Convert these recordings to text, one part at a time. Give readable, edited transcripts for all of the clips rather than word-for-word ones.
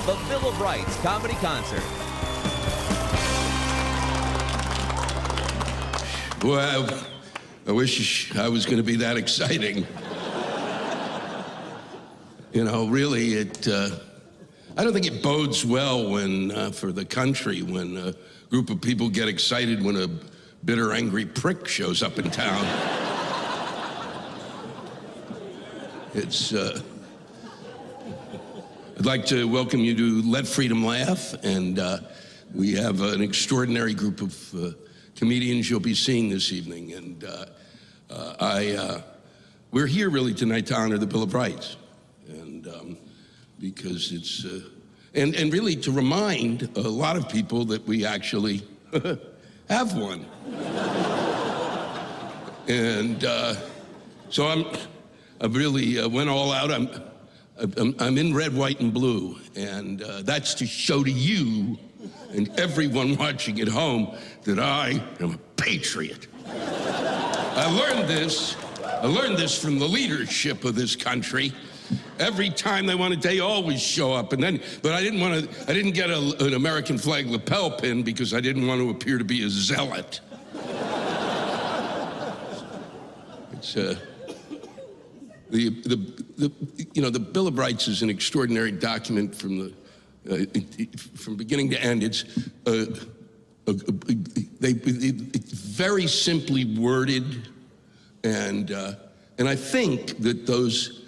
the Bill of Rights Comedy Concert. Well, I wish I was going to be that exciting. You know, really, I don't think it bodes well when, for the country, when a group of people get excited when a bitter, angry prick shows up in town. I'd like to welcome you to Let Freedom Laugh, and we have an extraordinary group of comedians you'll be seeing this evening, and we're here really tonight to honor the Bill of Rights, and because it's, and really to remind a lot of people that we actually have one. And so I really went all out. I'm in red, white, and blue, and that's to show to you and everyone watching at home that I am a patriot. I learned this from the leadership of this country. Every time they always show up, but I didn't get an American flag lapel pin because I didn't want to appear to be a zealot. It's the Bill of Rights is an extraordinary document from beginning to end. It's very simply worded, and I think that those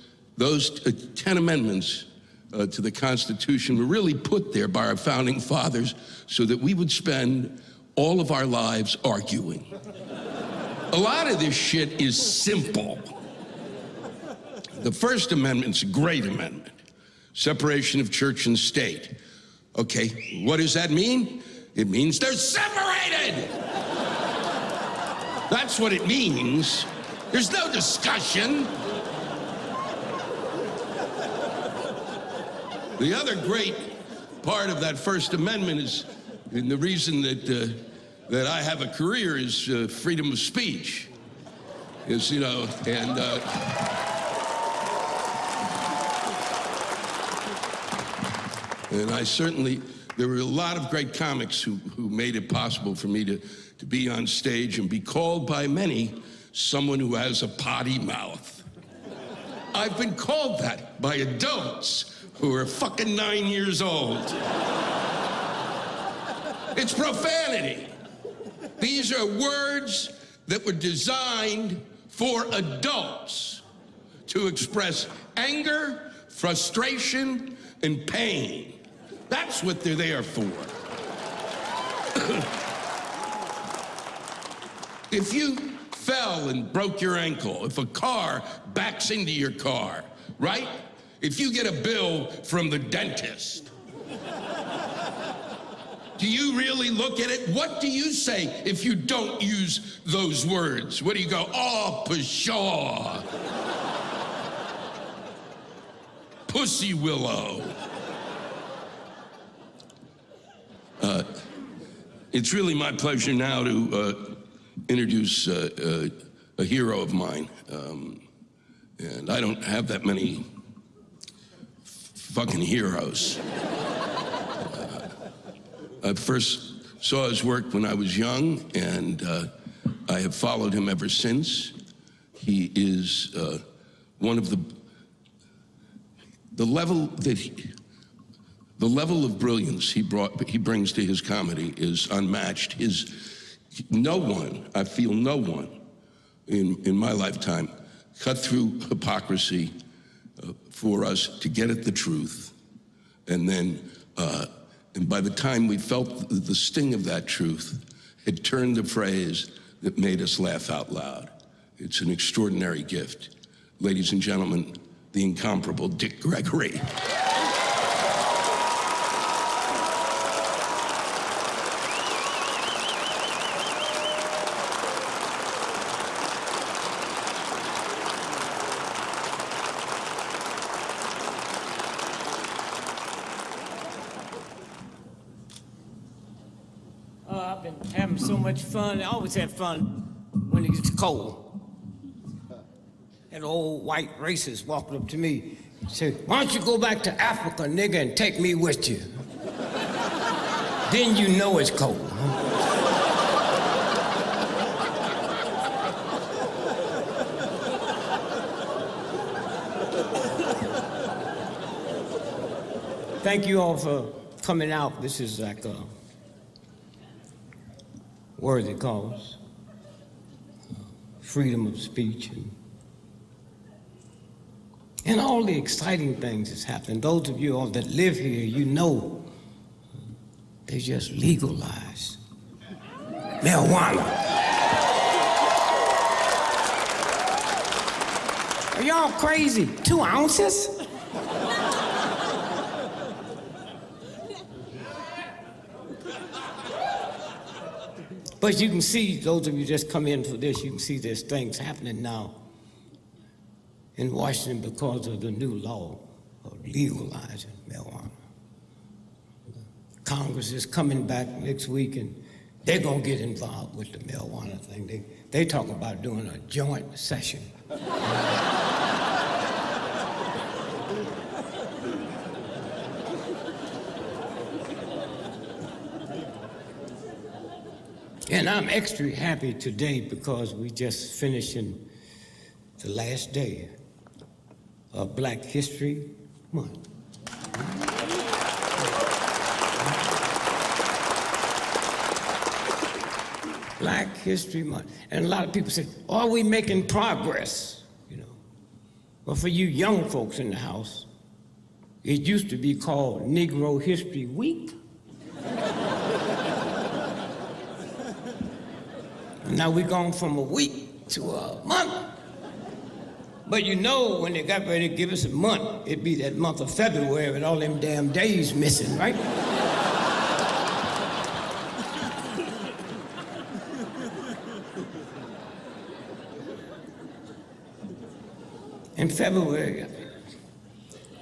10 amendments to the Constitution were really put there by our founding fathers so that we would spend all of our lives arguing. A lot of this shit is simple. The First Amendment's a great amendment. Separation of church and state. Okay, what does that mean? It means they're separated! That's what it means. There's no discussion. The other great part of that First Amendment is, and the reason that I have a career is freedom of speech. Is, and I certainly, there were a lot of great comics who made it possible for me to be on stage and be called by many someone who has a potty mouth. I've been called that by adults who are fucking 9 years old. It's profanity. These are words that were designed for adults to express anger, frustration, and pain. That's what they're there for. If you fell and broke your ankle, if a car backs into your car, right? If you get a bill from the dentist, do you really look at it? What do you say if you don't use those words? What do you go, oh, pshaw, pussy willow? It's really my pleasure now to introduce a hero of mine. And I don't have that many fucking heroes. I first saw his work when I was young, and I have followed him ever since. He is one of the level of brilliance he brings to his comedy is unmatched. I feel no one in my lifetime cut through hypocrisy for us to get at the truth, and then and by the time we felt the sting of that truth, it turned the phrase that made us laugh out loud. It's an extraordinary gift. Ladies and gentlemen, the incomparable Dick Gregory. I've been having so much fun. I always have fun when it gets cold. And an old white racist walking up to me Say, why don't you go back to Africa, nigga, and take me with you? Then you know it's cold. Thank you all for coming out. This is like a worthy cause. Freedom of speech and all the exciting things that's happening. Those of you all that live here, you know they just legalized marijuana. Are y'all crazy? 2 ounces? But you can see, those of you just come in for this, you can see there's things happening now in Washington because of the new law of legalizing marijuana. Congress is coming back next week and they're gonna get involved with the marijuana thing. They talk about doing a joint session. And I'm extra happy today because we just finishing the last day of Black History Month. Black History Month. And a lot of people say, are we making progress? You know. Well, for you young folks in the house, it used to be called Negro History Week. Now we've gone from a week to a month. But you know, when they got ready to give us a month, it'd be that month of February with all them damn days missing, right? In February,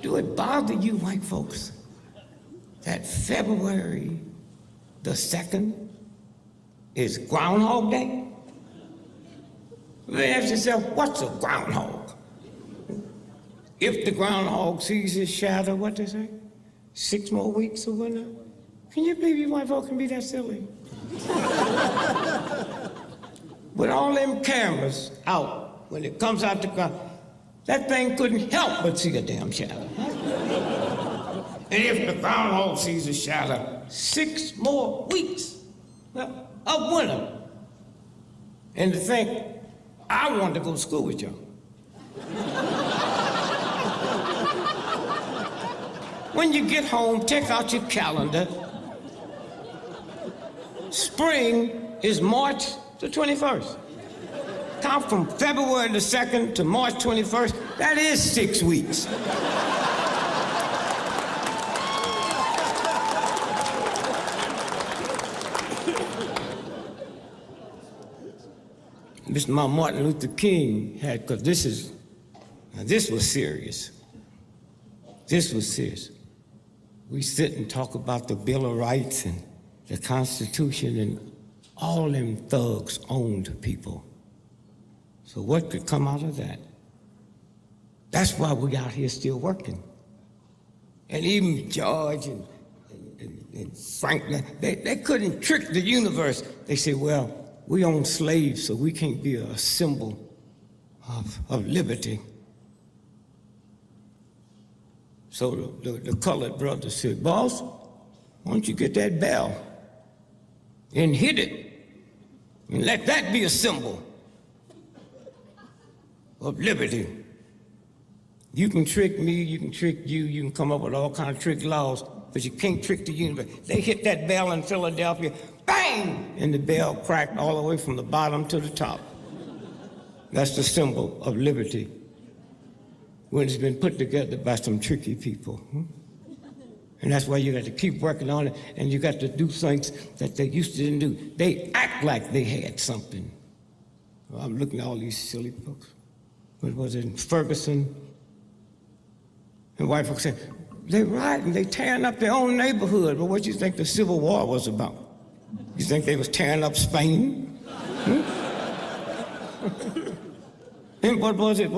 do it bother you white folks that February the 2nd is Groundhog Day? Then ask yourself, what's a groundhog? If the groundhog sees his shadow, what they say? 6 more weeks or whatnot? Can you believe you white folks can be that silly? With all them cameras out, when it comes out the ground, that thing couldn't help but see a damn shadow. And if the groundhog sees a shadow, 6 more weeks of winter. And to think, I wanted to go to school with y'all. When you get home, take out your calendar. Spring is March the 21st. Count from February the 2nd to March 21st. That is 6 weeks. Mr. Martin Luther King had, because this was serious. This was serious. We sit and talk about the Bill of Rights and the Constitution, and all them thugs owned people. So what could come out of that? That's why we out here still working. And even George and Franklin, they couldn't trick the universe. They say, well, we own slaves, so we can't be a symbol of liberty. So the colored brother said, boss, why don't you get that bell and hit it and let that be a symbol of liberty. You can trick me, you can trick you, you can come up with all kinds of trick laws, but you can't trick the universe. They hit that bell in Philadelphia, bang! And the bell cracked all the way from the bottom to the top. That's the symbol of liberty when it's been put together by some tricky people. And that's why you got to keep working on it, and you got to do things that they used to didn't do. They act like they had something. Well, I'm looking at all these silly folks. What was it, in Ferguson? And white folks said, they're rioting, they tearing up their own neighborhood. But what do you think the Civil War was about? You think they was tearing up Spain? And what was it,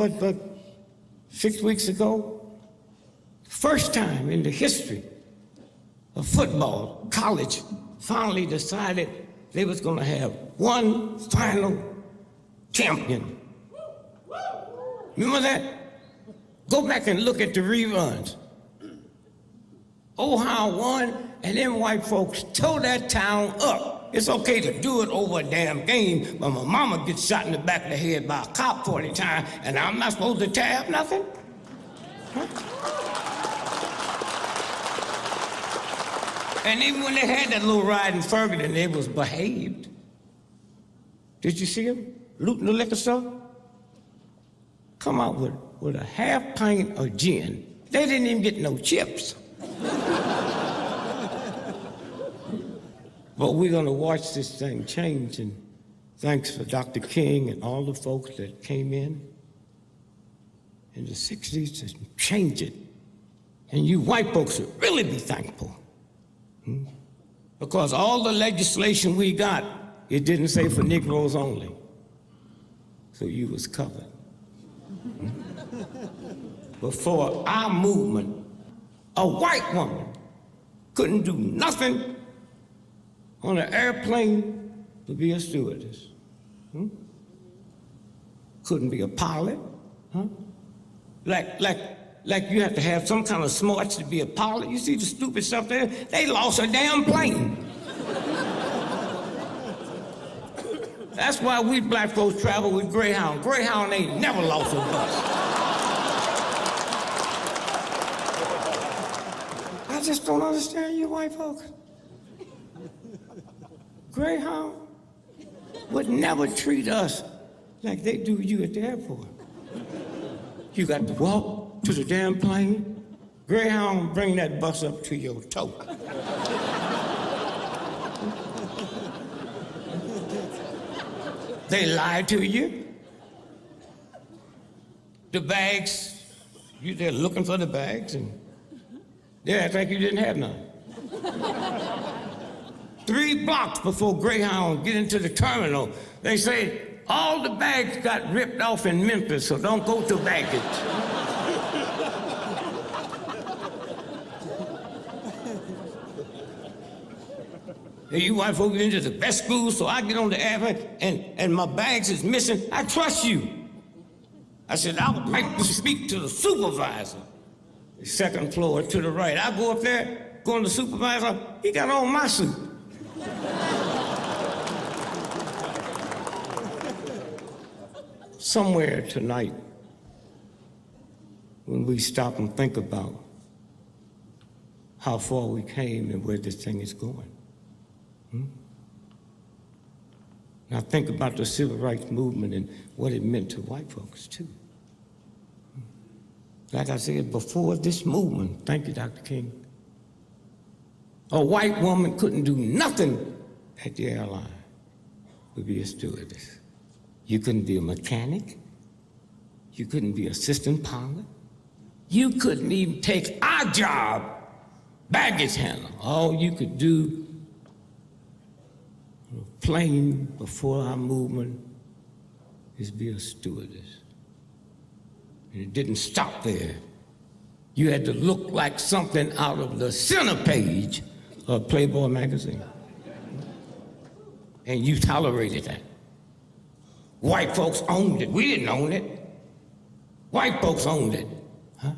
6 weeks ago? First time in the history of football, college finally decided they was going to have one final champion. Remember that? Go back and look at the reruns. Ohio won, and them white folks tore that town up. It's okay to do it over a damn game, but my mama gets shot in the back of the head by a cop 40 times, and I'm not supposed to tear up nothing? Huh? And even when they had that little ride in Ferguson, they was behaved. Did you see them looting the liquor store? Come out with a half pint of gin. They didn't even get no chips. But we're gonna watch this thing change, and thanks for Dr. King and all the folks that came in the 60s to change it. And you white folks should really be thankful. Because all the legislation we got, it didn't say for Negroes only. So you was covered. Before our movement, a white woman couldn't do nothing on an airplane to be a stewardess. Couldn't be a pilot, huh? Like you have to have some kind of smarts to be a pilot. You see the stupid stuff there? They lost a damn plane. That's why we black folks travel with Greyhound. Greyhound ain't never lost a bus. I just don't understand you white folks. Greyhound would never treat us like they do you at the airport. You got to walk to the damn plane. Greyhound bring that bus up to your toe. They lie to you. The bags, they're looking for the bags, and they act like you didn't have none. 3 blocks before Greyhound get into the terminal, they say, all the bags got ripped off in Memphis, so don't go to baggage. Hey, you white folks into the best schools, so I get on the airplane and my bags is missing. I trust you. I said, I would like to speak to the supervisor. The 2nd floor to the right. I go up there, go to the supervisor, he got on my suit. Somewhere tonight, when we stop and think about how far we came and where this thing is going. Now think about the civil rights movement and what it meant to white folks too. Like I said, before this movement, thank you, Dr. King, a white woman couldn't do nothing at the airline but be a stewardess. You couldn't be a mechanic. You couldn't be assistant pilot. You couldn't even take our job, baggage handler. All you could do on a plane before our movement is be a stewardess. And it didn't stop there. You had to look like something out of the center page of Playboy magazine. And you tolerated that. White folks owned it. We didn't own it. White folks owned it. Huh?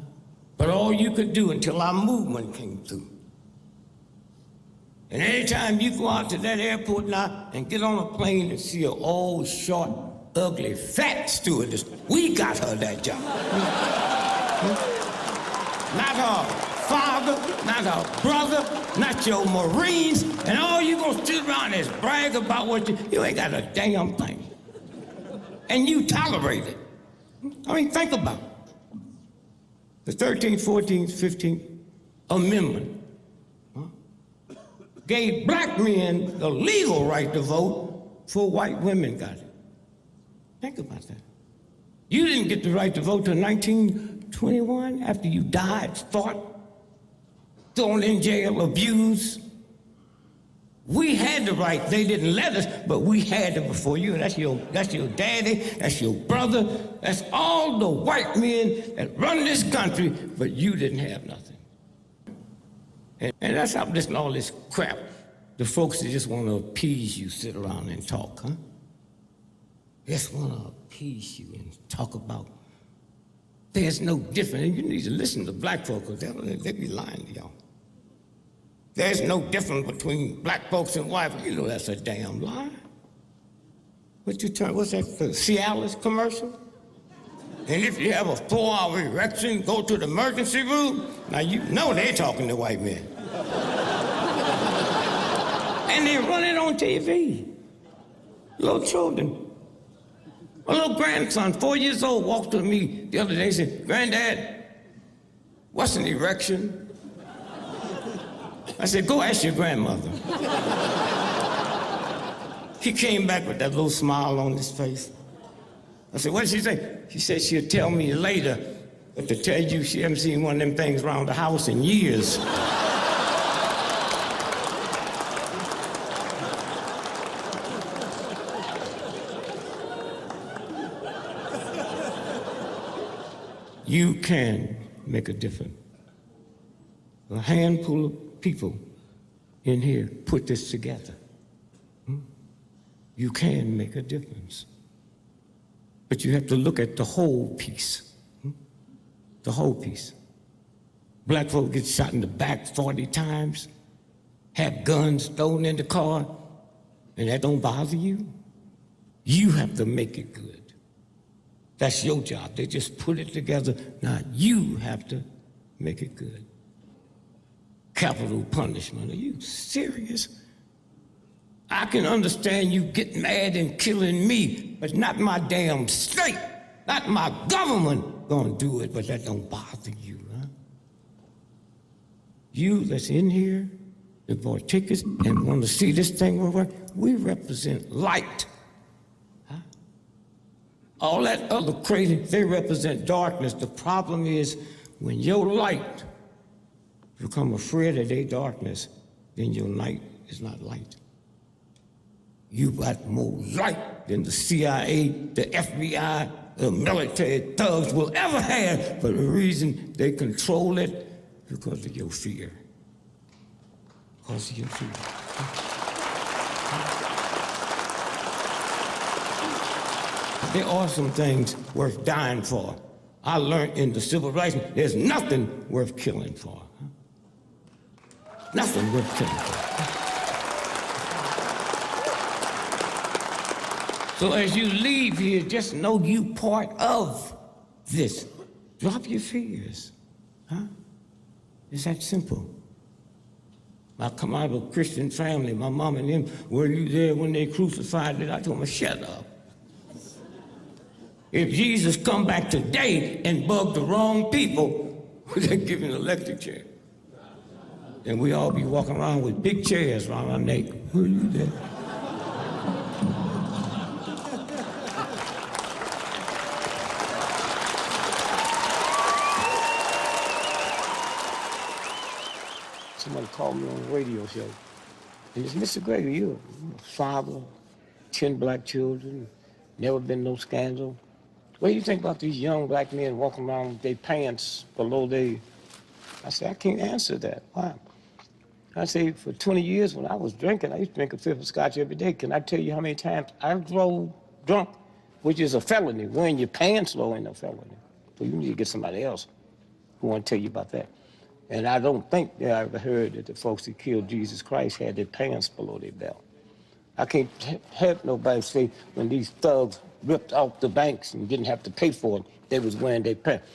But all you could do until our movement came through. And anytime you go out to that airport now and get on a plane and see an old, short, ugly, fat stewardess, we got her that job. Not her father, not her brother, not your Marines, and all you gonna sit around is brag about what you ain't got a damn thing. And you tolerate it. I mean, think about it. The 13th, 14th, 15th Amendment gave black men the legal right to vote before white women got it. Think about that. You didn't get the right to vote till 1921 after you died, fought, thrown in jail, abused. We had the right. They didn't let us, but we had it before you. That's your daddy, that's your brother, that's all the white men that run this country, but you didn't have nothing. And that's how listening to all this crap. The folks that just want to appease you, sit around and talk, huh? Just want to appease you and talk about there's no difference. And you need to listen to black folks, because they be lying to y'all. There's no difference between black folks and white folks. You know that's a damn lie. What's that, the Cialis commercial? And if you have a 4-hour erection, go to the emergency room. Now you know they're talking to white men. And they run it on TV. Little children. My little grandson, 4 years old, walked to me the other day and said, "Granddad, what's an erection?" I said, "Go ask your grandmother." He came back with that little smile on his face. I said, "What did she say?" She said she'll tell me later, but to tell you she hasn't seen one of them things around the house in years. You can make a difference. A handful of people in here put this together. You can make a difference. But you have to look at the whole piece. The whole piece. Black folk get shot in the back 40 times, have guns thrown in the car, and that don't bother you? You have to make it good. That's your job. They just put it together. Now you have to make it good. Capital punishment. Are you serious? I can understand you getting mad and killing me, but not my damn state, not my government gonna do it, but that don't bother you, huh? You that's in here, that bought tickets and want to see this thing work, we represent light. Huh? All that other crazy, they represent darkness. The problem is when your light become afraid of their darkness, then your light is not light. You got more light than the CIA, the FBI, the military thugs will ever have. For the reason they control it, because of your fear. Because of your fear. There are some things worth dying for. I learned in the civil rights, there's nothing worth killing for. Nothing worth killing for. So as you leave here, just know you part of this. Drop your fears. Huh? It's that simple. I come out of a Christian family. My mom and them, were you there when they crucified it? I told them, shut up. If Jesus come back today and bug the wrong people, they're giving an electric chair. And we all be walking around with big chairs around our neck. Were you there? Somebody called me on a radio show. And it's Mr. Gregory, you're a father, 10 black children, never been no scandal. What do you think about these young black men walking around with their pants below their... I said, I can't answer that. Why? I say, for 20 years when I was drinking, I used to drink a fifth of scotch every day. Can I tell you how many times I drove drunk, which is a felony. Wearing your pants low ain't no felony. So you need to get somebody else who want to tell you about that. And I don't think that I ever heard that the folks that killed Jesus Christ had their pants below their belt. I can't have nobody say when these thugs ripped out the banks and didn't have to pay for it, they was wearing their pants.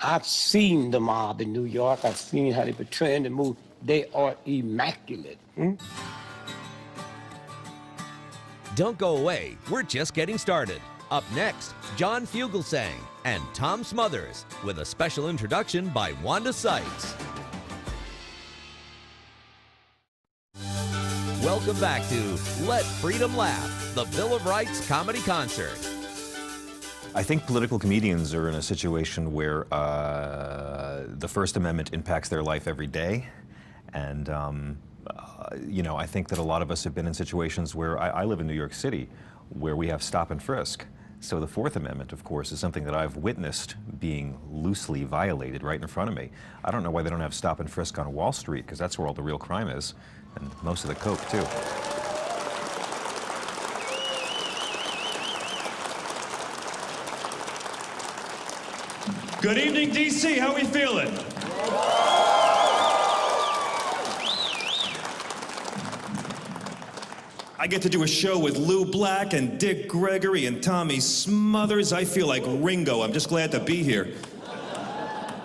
I've seen the mob in New York. I've seen how they portray and move. They are immaculate. Don't go away. We're just getting started. Up next, John Fugelsang and Tom Smothers with a special introduction by Wanda Sykes. Welcome back to Let Freedom Laugh, the Bill of Rights comedy concert. I think political comedians are in a situation where the First Amendment impacts their life every day. And, you know, I think that a lot of us have been in situations where I live in New York City, where we have stop and frisk. So the Fourth Amendment, of course, is something that I've witnessed being loosely violated right in front of me. I don't know why they don't have stop and frisk on Wall Street, because that's where all the real crime is, and most of the coke, too. Good evening, D.C. How we feeling? I get to do a show with Lou Black and Dick Gregory and Tommy Smothers. I feel like Ringo. I'm just glad to be here.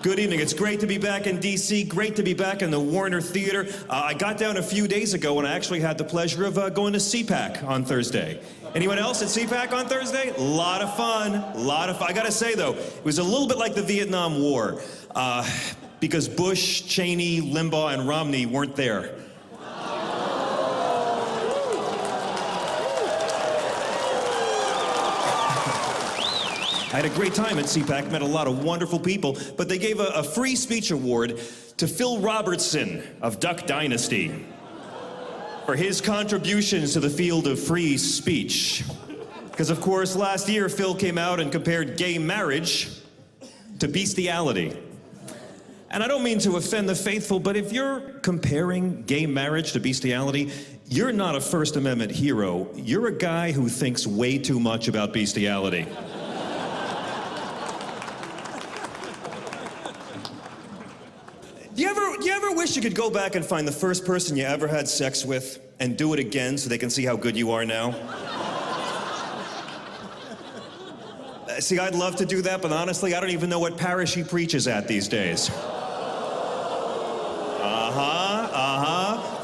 Good evening. It's great to be back in D.C. Great to be back in the Warner Theater. I got down a few days ago and I actually had the pleasure of going to CPAC on Thursday. Anyone else at CPAC on Thursday? A lot of fun. I gotta say though, it was a little bit like the Vietnam War because Bush, Cheney, Limbaugh, and Romney weren't there. I had a great time at CPAC, met a lot of wonderful people, but they gave a free speech award to Phil Robertson of Duck Dynasty for his contributions to the field of free speech. Because of course, last year Phil came out and compared gay marriage to bestiality. And I don't mean to offend the faithful, but if you're comparing gay marriage to bestiality, you're not a First Amendment hero. You're a guy who thinks way too much about bestiality. Do you ever wish you could go back and find the first person you ever had sex with and do it again so they can see how good you are now? See, I'd love to do that, but honestly, I don't even know what parish he preaches at these days.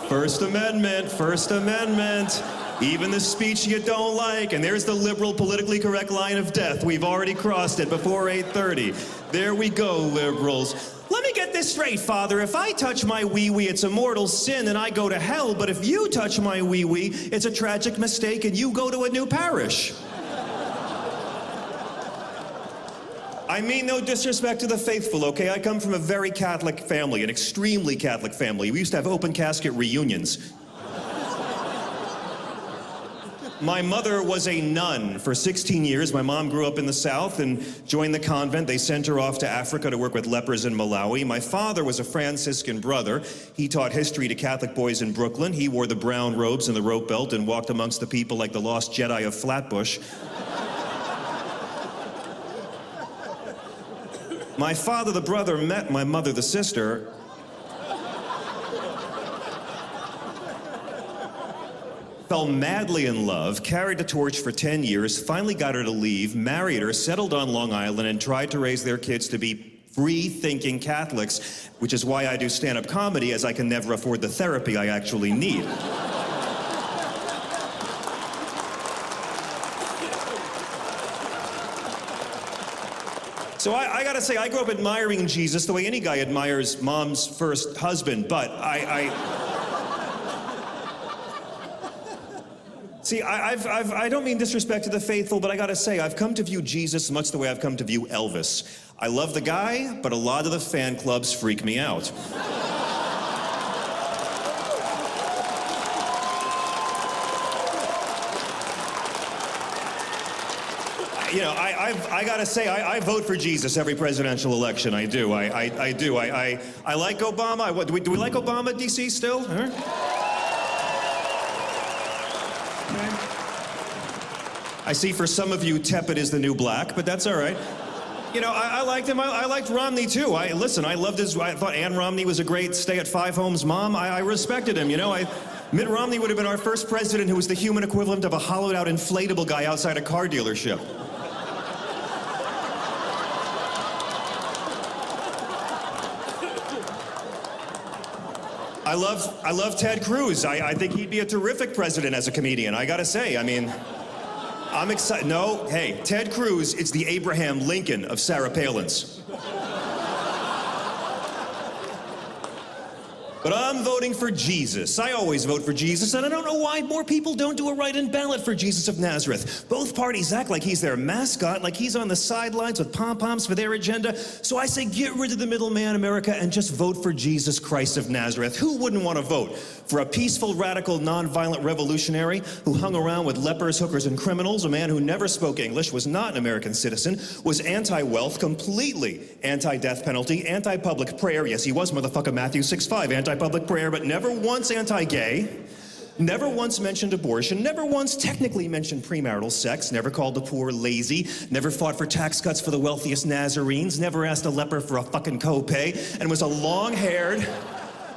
First Amendment, First Amendment. Even the speech you don't like, and there's the liberal politically correct line of death. We've already crossed it before 8:30. There we go, liberals. Let me get this straight, Father. If I touch my wee-wee, it's a mortal sin and I go to hell, but if you touch my wee-wee, it's a tragic mistake and you go to a new parish. I mean no disrespect to the faithful, okay? I come from a very Catholic family, an extremely Catholic family. We used to have open casket reunions. My mother was a nun for 16 years. My mom grew up in the South and joined the convent. They sent her off to Africa to work with lepers in Malawi. My father was a Franciscan brother. He taught history to Catholic boys in Brooklyn. He wore the brown robes and the rope belt and walked amongst the people like the lost Jedi of Flatbush. My father, the brother, met my mother, the sister. Fell madly in love, carried the torch for 10 years, finally got her to leave, married her, settled on Long Island, and tried to raise their kids to be free-thinking Catholics, which is why I do stand-up comedy, as I can never afford the therapy I actually need. So I gotta say, I grew up admiring Jesus the way any guy admires mom's first husband, but See, I don't mean disrespect to the faithful, but I gotta say, I've come to view Jesus much the way I've come to view Elvis. I love the guy, but a lot of the fan clubs freak me out. You know, I gotta say, I vote for Jesus every presidential election. I do. I do. I like Obama. Do we like Obama, DC, still? I see for some of you, tepid is the new black, but that's all right. You know, I liked him. I liked Romney, too. Listen, I loved his... I thought Ann Romney was a great stay-at-5-homes mom. I respected him, you know. Mitt Romney would have been our first president who was the human equivalent of a hollowed-out inflatable guy outside a car dealership. I love Ted Cruz. I think he'd be a terrific president as a comedian, I gotta say. I mean... I'm excited. No, hey, Ted Cruz, it's the Abraham Lincoln of Sarah Palin's. But I'm voting for Jesus. I always vote for Jesus, and I don't know why more people don't do a write-in ballot for Jesus of Nazareth. Both parties act like he's their mascot, like he's on the sidelines with pom-poms for their agenda. So I say get rid of the middleman, America, and just vote for Jesus Christ of Nazareth. Who wouldn't want to vote for a peaceful, radical, nonviolent revolutionary who hung around with lepers, hookers, and criminals, a man who never spoke English, was not an American citizen, was anti-wealth, completely anti-death penalty, anti-public prayer. Yes, he was motherfucking Matthew 6:5, anti-public prayer, but never once anti-gay, never once mentioned abortion, never once technically mentioned premarital sex, never called the poor lazy, never fought for tax cuts for the wealthiest Nazarenes, never asked a leper for a fucking copay, and was a long-haired,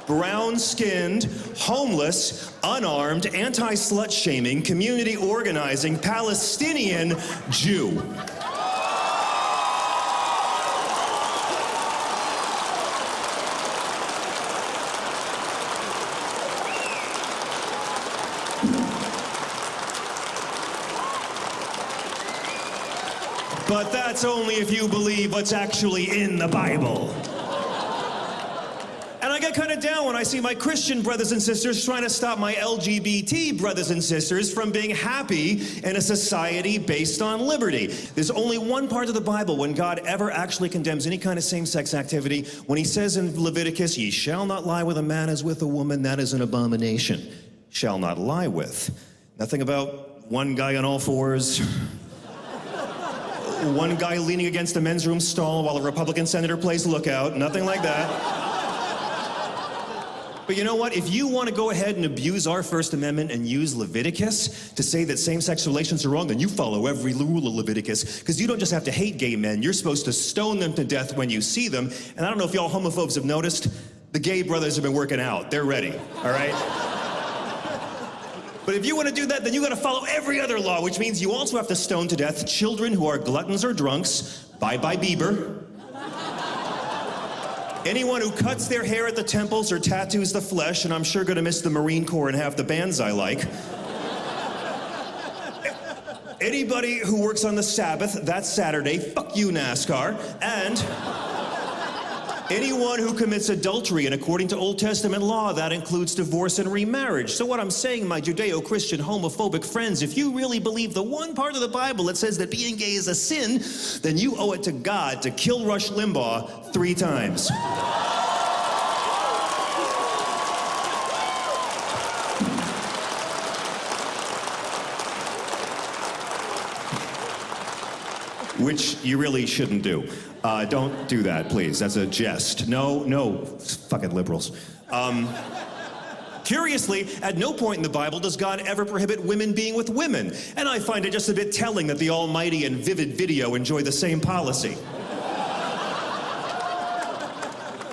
brown-skinned, homeless, unarmed, anti-slut-shaming, community organizing Palestinian Jew. But that's only if you believe what's actually in the Bible. And I get kind of down when I see my Christian brothers and sisters trying to stop my LGBT brothers and sisters from being happy in a society based on liberty. There's only one part of the Bible when God ever actually condemns any kind of same-sex activity, when he says in Leviticus, "Ye shall not lie with a man as with a woman, that is an abomination." Shall not lie with. Nothing about one guy on all fours, one guy leaning against a men's room stall while a Republican senator plays lookout, nothing like that. But you know what? If you want to go ahead and abuse our First Amendment and use Leviticus to say that same-sex relations are wrong, then you follow every rule of Leviticus, because you don't just have to hate gay men, you're supposed to stone them to death when you see them. And I don't know if y'all homophobes have noticed, the gay brothers have been working out. They're ready, all right? But if you want to do that, then you got to follow every other law, which means you also have to stone to death children who are gluttons or drunks. Bye-bye Bieber. Anyone who cuts their hair at the temples or tattoos the flesh, and I'm sure going to miss the Marine Corps and half the bands I like. Anybody who works on the Sabbath, that's Saturday, fuck you NASCAR. And anyone who commits adultery, and according to Old Testament law, that includes divorce and remarriage. So what I'm saying, my Judeo-Christian homophobic friends, if you really believe the one part of the Bible that says that being gay is a sin, then you owe it to God to kill Rush Limbaugh 3 times. Which you really shouldn't do. Don't do that, please. That's a jest. No, fucking liberals. Curiously, at no point in the Bible does God ever prohibit women being with women. And I find it just a bit telling that the Almighty and Vivid Video enjoy the same policy.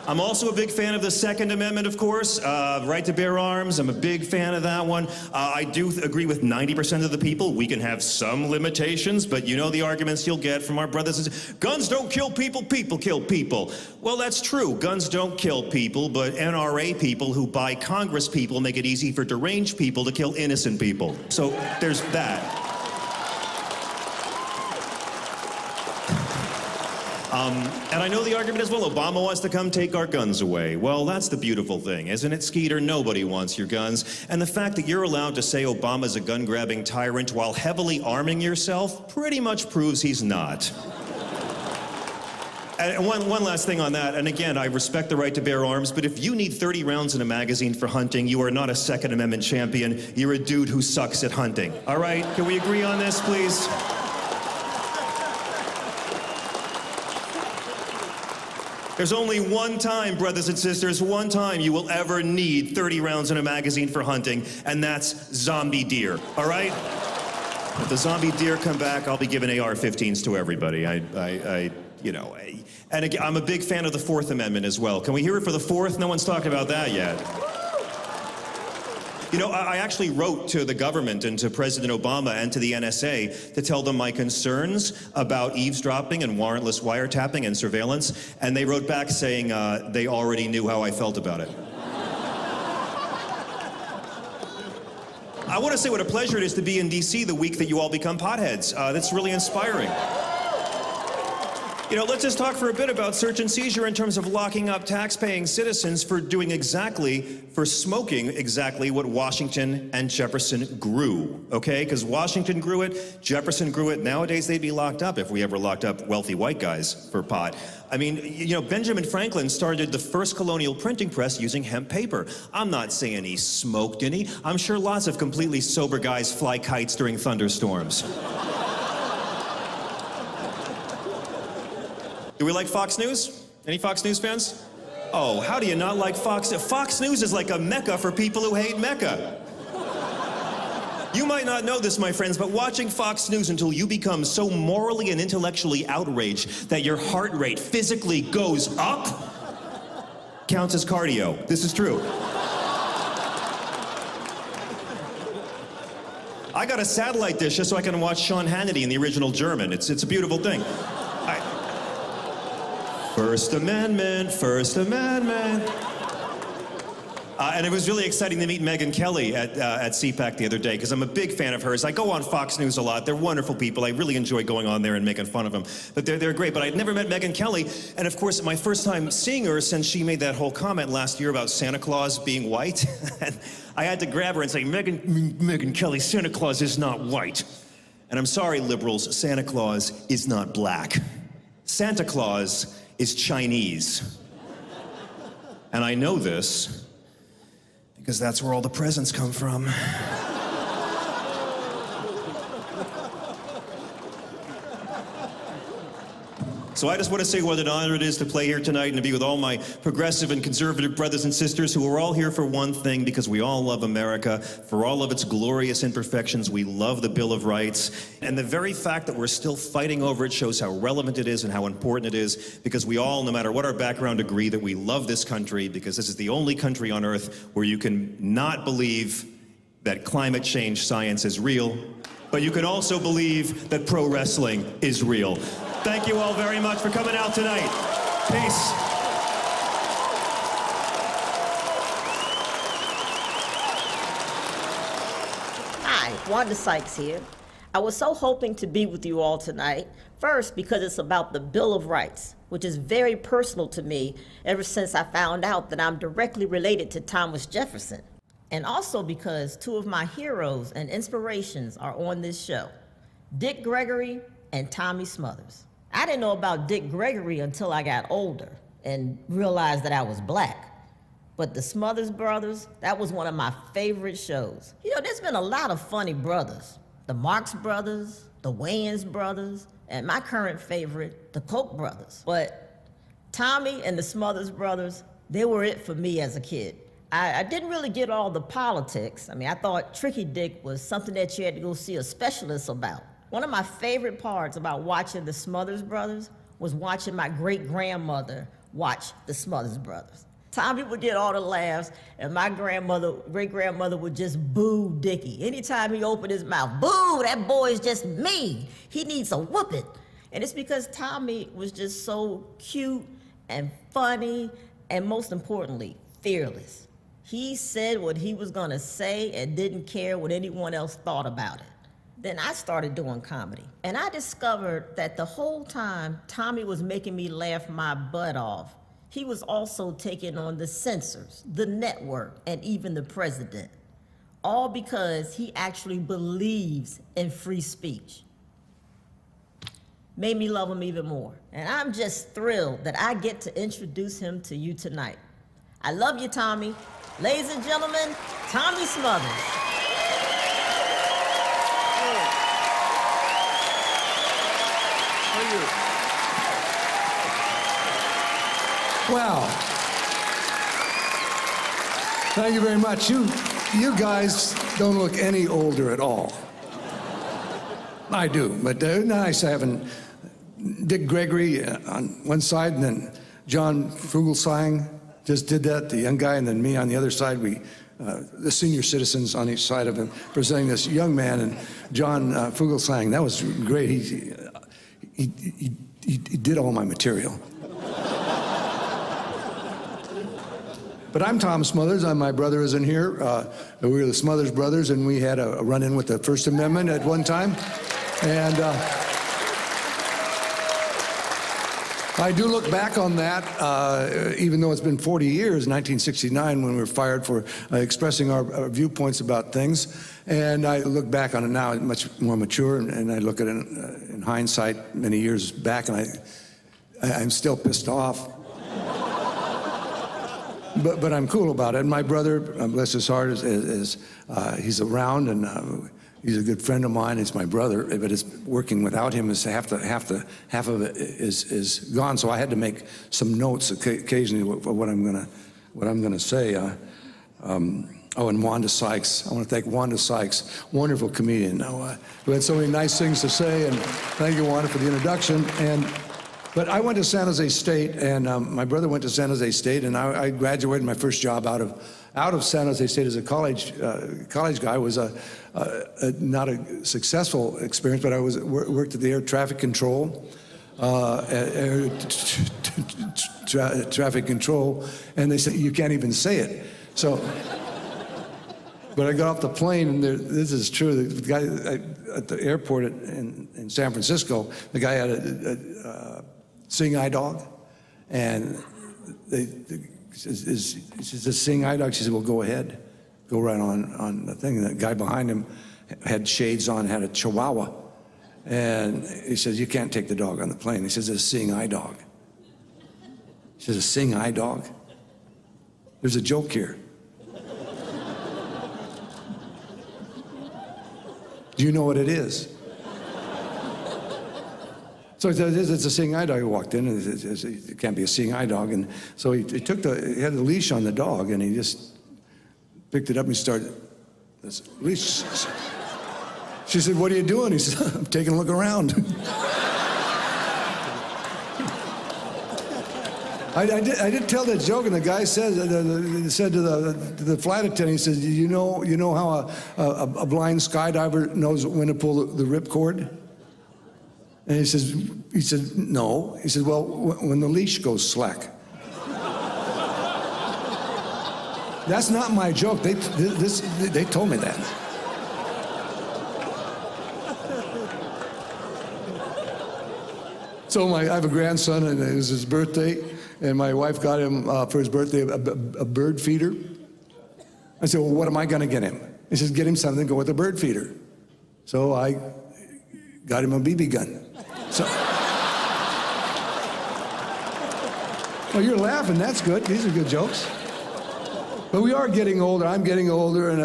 I'm also a big fan of the Second Amendment, of course, right to bear arms. I'm a big fan of that one. I do agree with 90% of the people. We can have some limitations, but you know the arguments you'll get from our brothers and sisters. Guns don't kill people, people kill people. Well, that's true. Guns don't kill people, but NRA people who buy Congress people make it easy for deranged people to kill innocent people. So there's that. And I know the argument as well, Obama wants to come take our guns away. Well, that's the beautiful thing, isn't it, Skeeter? Nobody wants your guns. And the fact that you're allowed to say Obama's a gun-grabbing tyrant while heavily arming yourself pretty much proves he's not. And one last thing on that, and again, I respect the right to bear arms, but if you need 30 rounds in a magazine for hunting, you are not a Second Amendment champion. You're a dude who sucks at hunting. All right? Can we agree on this, please? There's only one time, brothers and sisters, one time you will ever need 30 rounds in a magazine for hunting, and that's zombie deer, all right? If the zombie deer come back, I'll be giving AR-15s to everybody. And again, I'm a big fan of the Fourth Amendment as well. Can we hear it for the Fourth? No one's talked about that yet. You know, I actually wrote to the government and to President Obama and to the NSA to tell them my concerns about eavesdropping and warrantless wiretapping and surveillance, and they wrote back saying they already knew how I felt about it. I want to say what a pleasure it is to be in D.C. the week that you all become potheads. That's really inspiring. You know, let's just talk for a bit about search and seizure in terms of locking up tax-paying citizens for smoking exactly what Washington and Jefferson grew, okay? Because Washington grew it, Jefferson grew it. Nowadays, they'd be locked up if we ever locked up wealthy white guys for pot. I mean, you know, Benjamin Franklin started the first colonial printing press using hemp paper. I'm not saying he smoked any. I'm sure lots of completely sober guys fly kites during thunderstorms. Do we like Fox News? Any Fox News fans? Oh, how do you not like Fox News? Fox News is like a mecca for people who hate Mecca. You might not know this, my friends, but watching Fox News until you become so morally and intellectually outraged that your heart rate physically goes up counts as cardio. This is true. I got a satellite dish just so I can watch Sean Hannity in the original German. It's a beautiful thing. First Amendment, First Amendment. And it was really exciting to meet Megyn Kelly at CPAC the other day, because I'm a big fan of hers. I go on Fox News a lot. They're wonderful people. I really enjoy going on there and making fun of them. But they're great. But I'd never met Megyn Kelly. And of course, my first time seeing her since she made that whole comment last year about Santa Claus being white. And I had to grab her and say, Megyn Kelly, Santa Claus is not white. And I'm sorry, liberals, Santa Claus is not black. Santa Claus is Chinese. And I know this because that's where all the presents come from. So I just want to say what an honor it is to play here tonight and to be with all my progressive and conservative brothers and sisters who are all here for one thing, because we all love America. For all of its glorious imperfections, we love the Bill of Rights. And the very fact that we're still fighting over it shows how relevant it is and how important it is, because we all, no matter what our background, agree that we love this country, because this is the only country on earth where you can not believe that climate change science is real, but you can also believe that pro wrestling is real. Thank you all very much for coming out tonight. Peace. Hi, Wanda Sykes here. I was so hoping to be with you all tonight. First, because it's about the Bill of Rights, which is very personal to me ever since I found out that I'm directly related to Thomas Jefferson. And also because two of my heroes and inspirations are on this show, Dick Gregory and Tommy Smothers. I didn't know about Dick Gregory until I got older and realized that I was black. But the Smothers Brothers, that was one of my favorite shows. You know, there's been a lot of funny brothers. The Marx Brothers, the Wayans Brothers, and my current favorite, the Koch Brothers. But Tommy and the Smothers Brothers, they were it for me as a kid. I didn't really get all the politics. I mean, I thought Tricky Dick was something that you had to go see a specialist about. One of my favorite parts about watching the Smothers Brothers was watching my great-grandmother watch the Smothers Brothers. Tommy would get all the laughs, and my great-grandmother would just boo Dickie. Anytime he opened his mouth, boo, that boy is just mean. He needs a whooping. And it's because Tommy was just so cute and funny, and most importantly, fearless. He said what he was gonna say and didn't care what anyone else thought about it. Then I started doing comedy, and I discovered that the whole time Tommy was making me laugh my butt off, he was also taking on the censors, the network, and even the president. All because he actually believes in free speech. Made me love him even more. And I'm just thrilled that I get to introduce him to you tonight. I love you, Tommy. Ladies and gentlemen, Tommy Smothers. Well, thank you very much. You guys don't look any older at all. I do, but nice having Dick Gregory on one side, and then John Fugelsang just did that, the young guy, and then me on the other side. We, the senior citizens on each side of him, presenting this young man, and John Fugelsang. That was great. He did all my material. But I'm Tom Smothers. My brother isn't here. We were the Smothers Brothers, and we had a run-in with the First Amendment at one time. And I do look back on that, even though it's been 40 years, 1969, when we were fired for expressing our viewpoints about things. And I look back on it now much more mature, and I look at it in hindsight many years back, and I'm still pissed off. But I'm cool about it. And my brother, bless his heart, he's around, and he's a good friend of mine. He's my brother, but it's working without him is half of it is gone. So I had to make some notes occasionally for what I'm gonna say. Oh, and Wanda Sykes. I want to thank Wanda Sykes, wonderful comedian. Who had so many nice things to say, and thank you, Wanda, for the introduction. But I went to San Jose State, and my brother went to San Jose State, and I graduated. My first job out of San Jose State as a college guy was not a successful experience, but I worked at the air traffic control, traffic control, and they said you can't even say it. So, but I got off the plane, and this is true. The guy at the airport in San Francisco, the guy had a seeing eye dog, and he says, "A seeing eye dog?" She said, "Well, go ahead, go right on the thing." And the guy behind him had shades on, had a Chihuahua, and he says, "You can't take the dog on the plane." He says, "It's a seeing eye dog." He says, "A seeing eye dog? There's a joke here. Do you know what it is?" So he said, "It's a seeing eye dog." He walked in, and he said, "It can't be a seeing eye dog." And so he had the leash on the dog, and he just picked it up and he started this leash. She said, "What are you doing?" He said, "I'm taking a look around." I did tell that joke, and the guy said to the flight attendant, he says, you know how a blind skydiver knows when to pull the ripcord?" And he said, "No." He said, "Well, when the leash goes slack." That's not my joke. They told me that. So I have a grandson, and it was his birthday, and my wife got him for his birthday a bird feeder. I said, "Well, what am I going to get him?" He says, "Get him something to go with a bird feeder." So I got him a BB gun. So, well, you're laughing. That's good. These are good jokes. But we are getting older. I'm getting older, and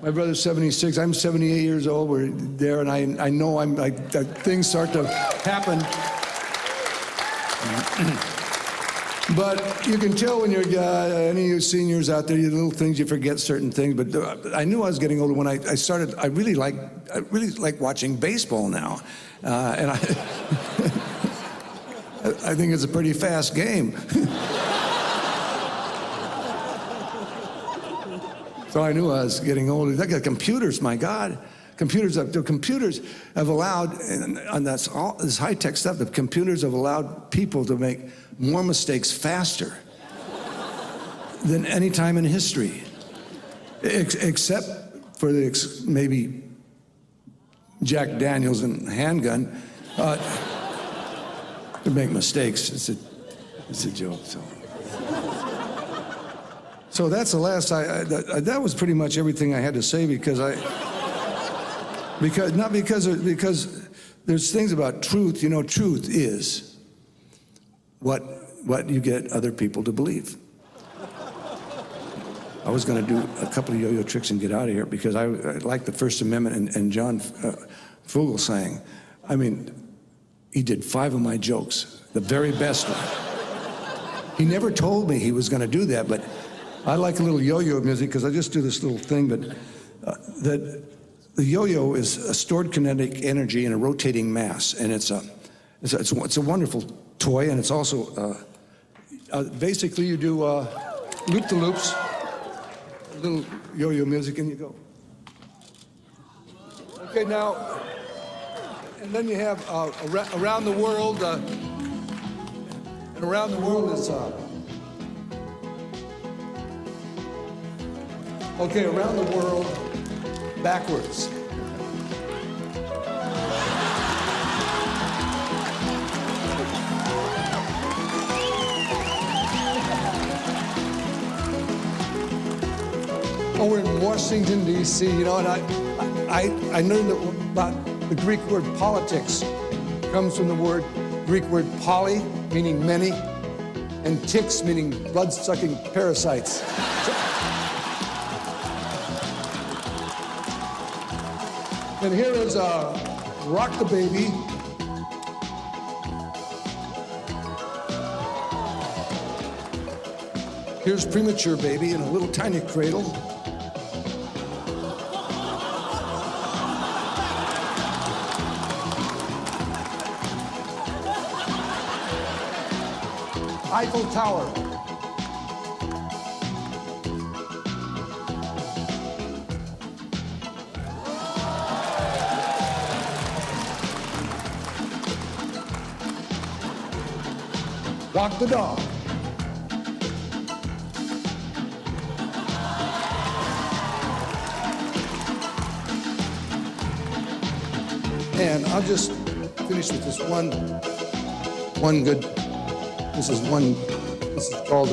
my brother's 76. I'm 78 years old. We're there, and I know things start to happen. But you can tell when you're any of you seniors out there, you little things, you forget certain things. But I knew I was getting older when I started. I really like watching baseball now, and I think it's a pretty fast game. So I knew I was getting older. Look at computers, my God. Computers have allowed, and that's all this high-tech stuff, the computers have allowed people to make more mistakes faster than any time in history, except for maybe Jack Daniels and handgun. To make mistakes, it's a joke. So that's the last. That was pretty much everything I had to say because there's things about truth. You know, truth is what you get other people to believe. I was going to do a couple of yo-yo tricks and get out of here because I like the First Amendment and John Fugelsang. I mean, he did 5 of my jokes, the very best one. He never told me he was going to do that, but I like a little yo-yo music because I just do this little thing, but that the yo-yo is a stored kinetic energy in a rotating mass, and it's a wonderful toy, and it's also basically you do loop-the-loops, a little yo-yo music, and you go. Okay, now, and then you have around the world, and around the world is. Okay, around the world, backwards. over in Washington, D.C., you know, and I learned about the Greek word politics. It comes from the Greek word poly, meaning many, and ticks, meaning blood-sucking parasites. And here is Rock the Baby. Here's Premature Baby in a little tiny cradle. Eiffel Tower. Walk the dog. And I'll just finish with this one good. This is called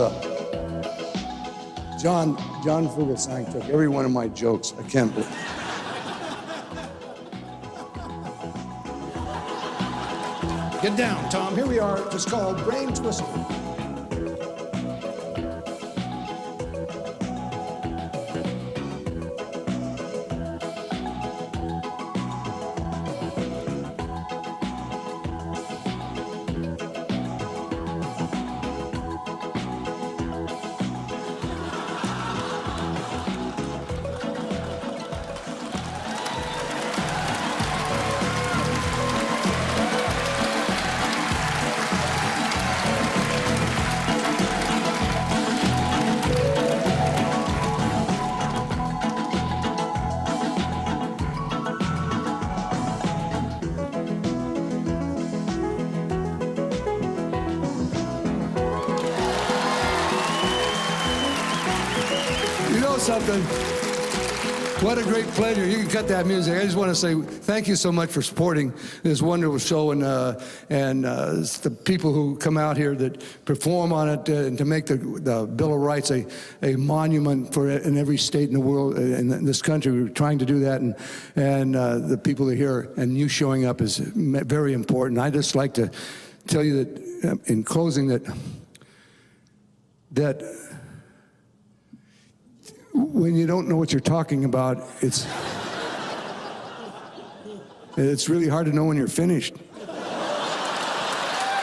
John Fugelsang took every one of my jokes. I can't believe. Get down, Tom. Here we are. It's called Brain Twister. Something. What a great pleasure. You can cut that music. I just want to say thank you so much for supporting this wonderful show and the people who come out here that perform on it and to make the Bill of Rights a monument for in every state in the world, in this country. We're trying to do that, and the people that are here and you showing up is very important. I just like to tell you that in closing that when you don't know what you're talking about, it's really hard to know when you're finished.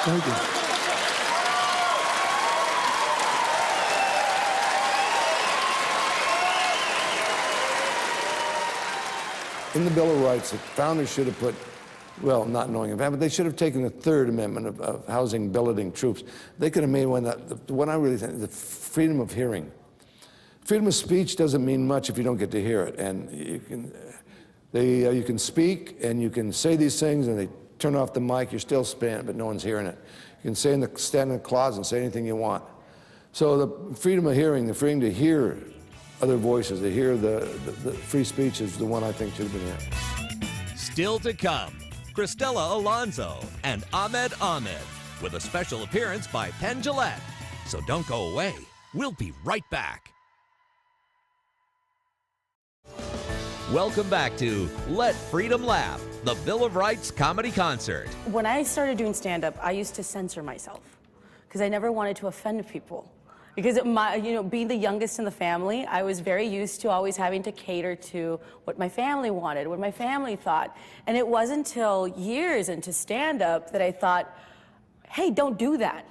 Thank you. In the Bill of Rights, the founders should have put, well, not knowing of that, but they should have taken the Third Amendment of housing billeting troops. They could have made one that, what I really think, the freedom of hearing. Freedom of speech doesn't mean much if you don't get to hear it. And you can speak and you can say these things and they turn off the mic, you're still spinning, but no one's hearing it. You can stand in the closet and say anything you want. So the freedom of hearing, the freedom to hear other voices, to hear the free speech is the one I think should have been here. Still to come, Cristela Alonzo and Ahmed Ahmed with a special appearance by Penn Jillette. So don't go away. We'll be right back. Welcome back to Let Freedom Laugh, the Bill of Rights comedy concert. When I started doing stand-up, I used to censor myself because I never wanted to offend people. Because being the youngest in the family, I was very used to always having to cater to what my family wanted, what my family thought. And it wasn't until years into stand-up that I thought, hey, don't do that.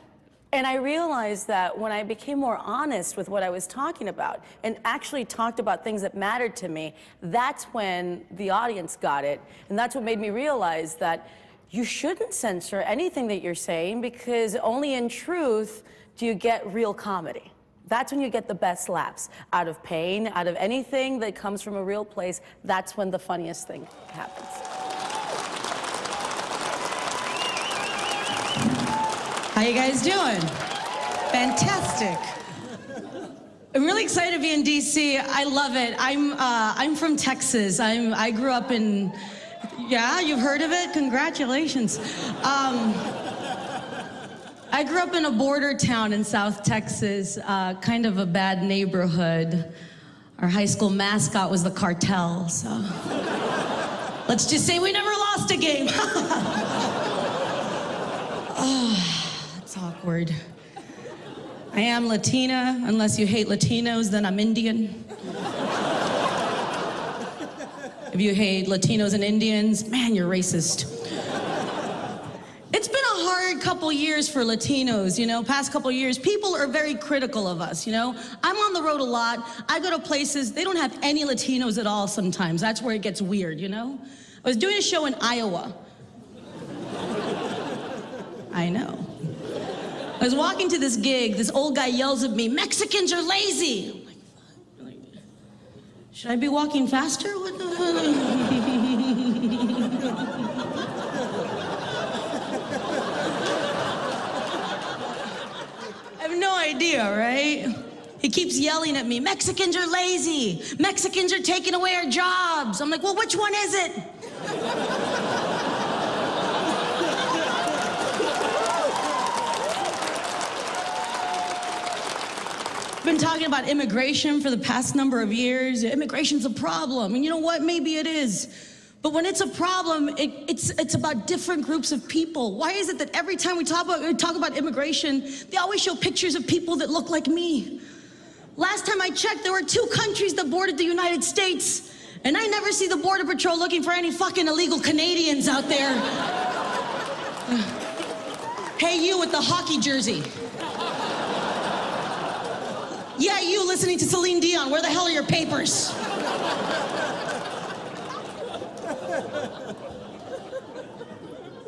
And I realized that when I became more honest with what I was talking about and actually talked about things that mattered to me, that's when the audience got it. And that's what made me realize that you shouldn't censor anything that you're saying, because only in truth do you get real comedy. That's when you get the best laughs. Out of pain, out of anything that comes from a real place, that's when the funniest thing happens. How you guys doing? Fantastic. I'm really excited to be in DC. I love it. I'm from Texas. I grew up in, yeah, you've heard of it? Congratulations. I grew up in a border town in South Texas, kind of a bad neighborhood. Our high school mascot was the cartel, so let's just say we never lost a game. Oh, that's awkward. I am Latina. Unless you hate Latinos, then I'm Indian. If you hate Latinos and Indians, man, you're racist. It's been a hard couple years for Latinos, you know, past couple years. People are very critical of us, you know. I'm on the road a lot. I go to places, they don't have any Latinos at all sometimes. That's where it gets weird, you know. I was doing a show in Iowa. I know. I was walking to this gig, this old guy yells at me, "Mexicans are lazy." I'm like, should I be walking faster? What the I have no idea, right? He keeps yelling at me, "Mexicans are lazy. Mexicans are taking away our jobs." I'm like, well, which one is it? Been talking about immigration for the past number of years. Immigration's a problem, and you know what? Maybe it is. But when it's a problem, it's about different groups of people. Why is it that every time we talk about immigration, they always show pictures of people that look like me? Last time I checked, there were 2 countries that bordered the United States, and I never see the Border Patrol looking for any fucking illegal Canadians out there. Hey, you with the hockey jersey. Yeah, you listening to Celine Dion, where the hell are your papers?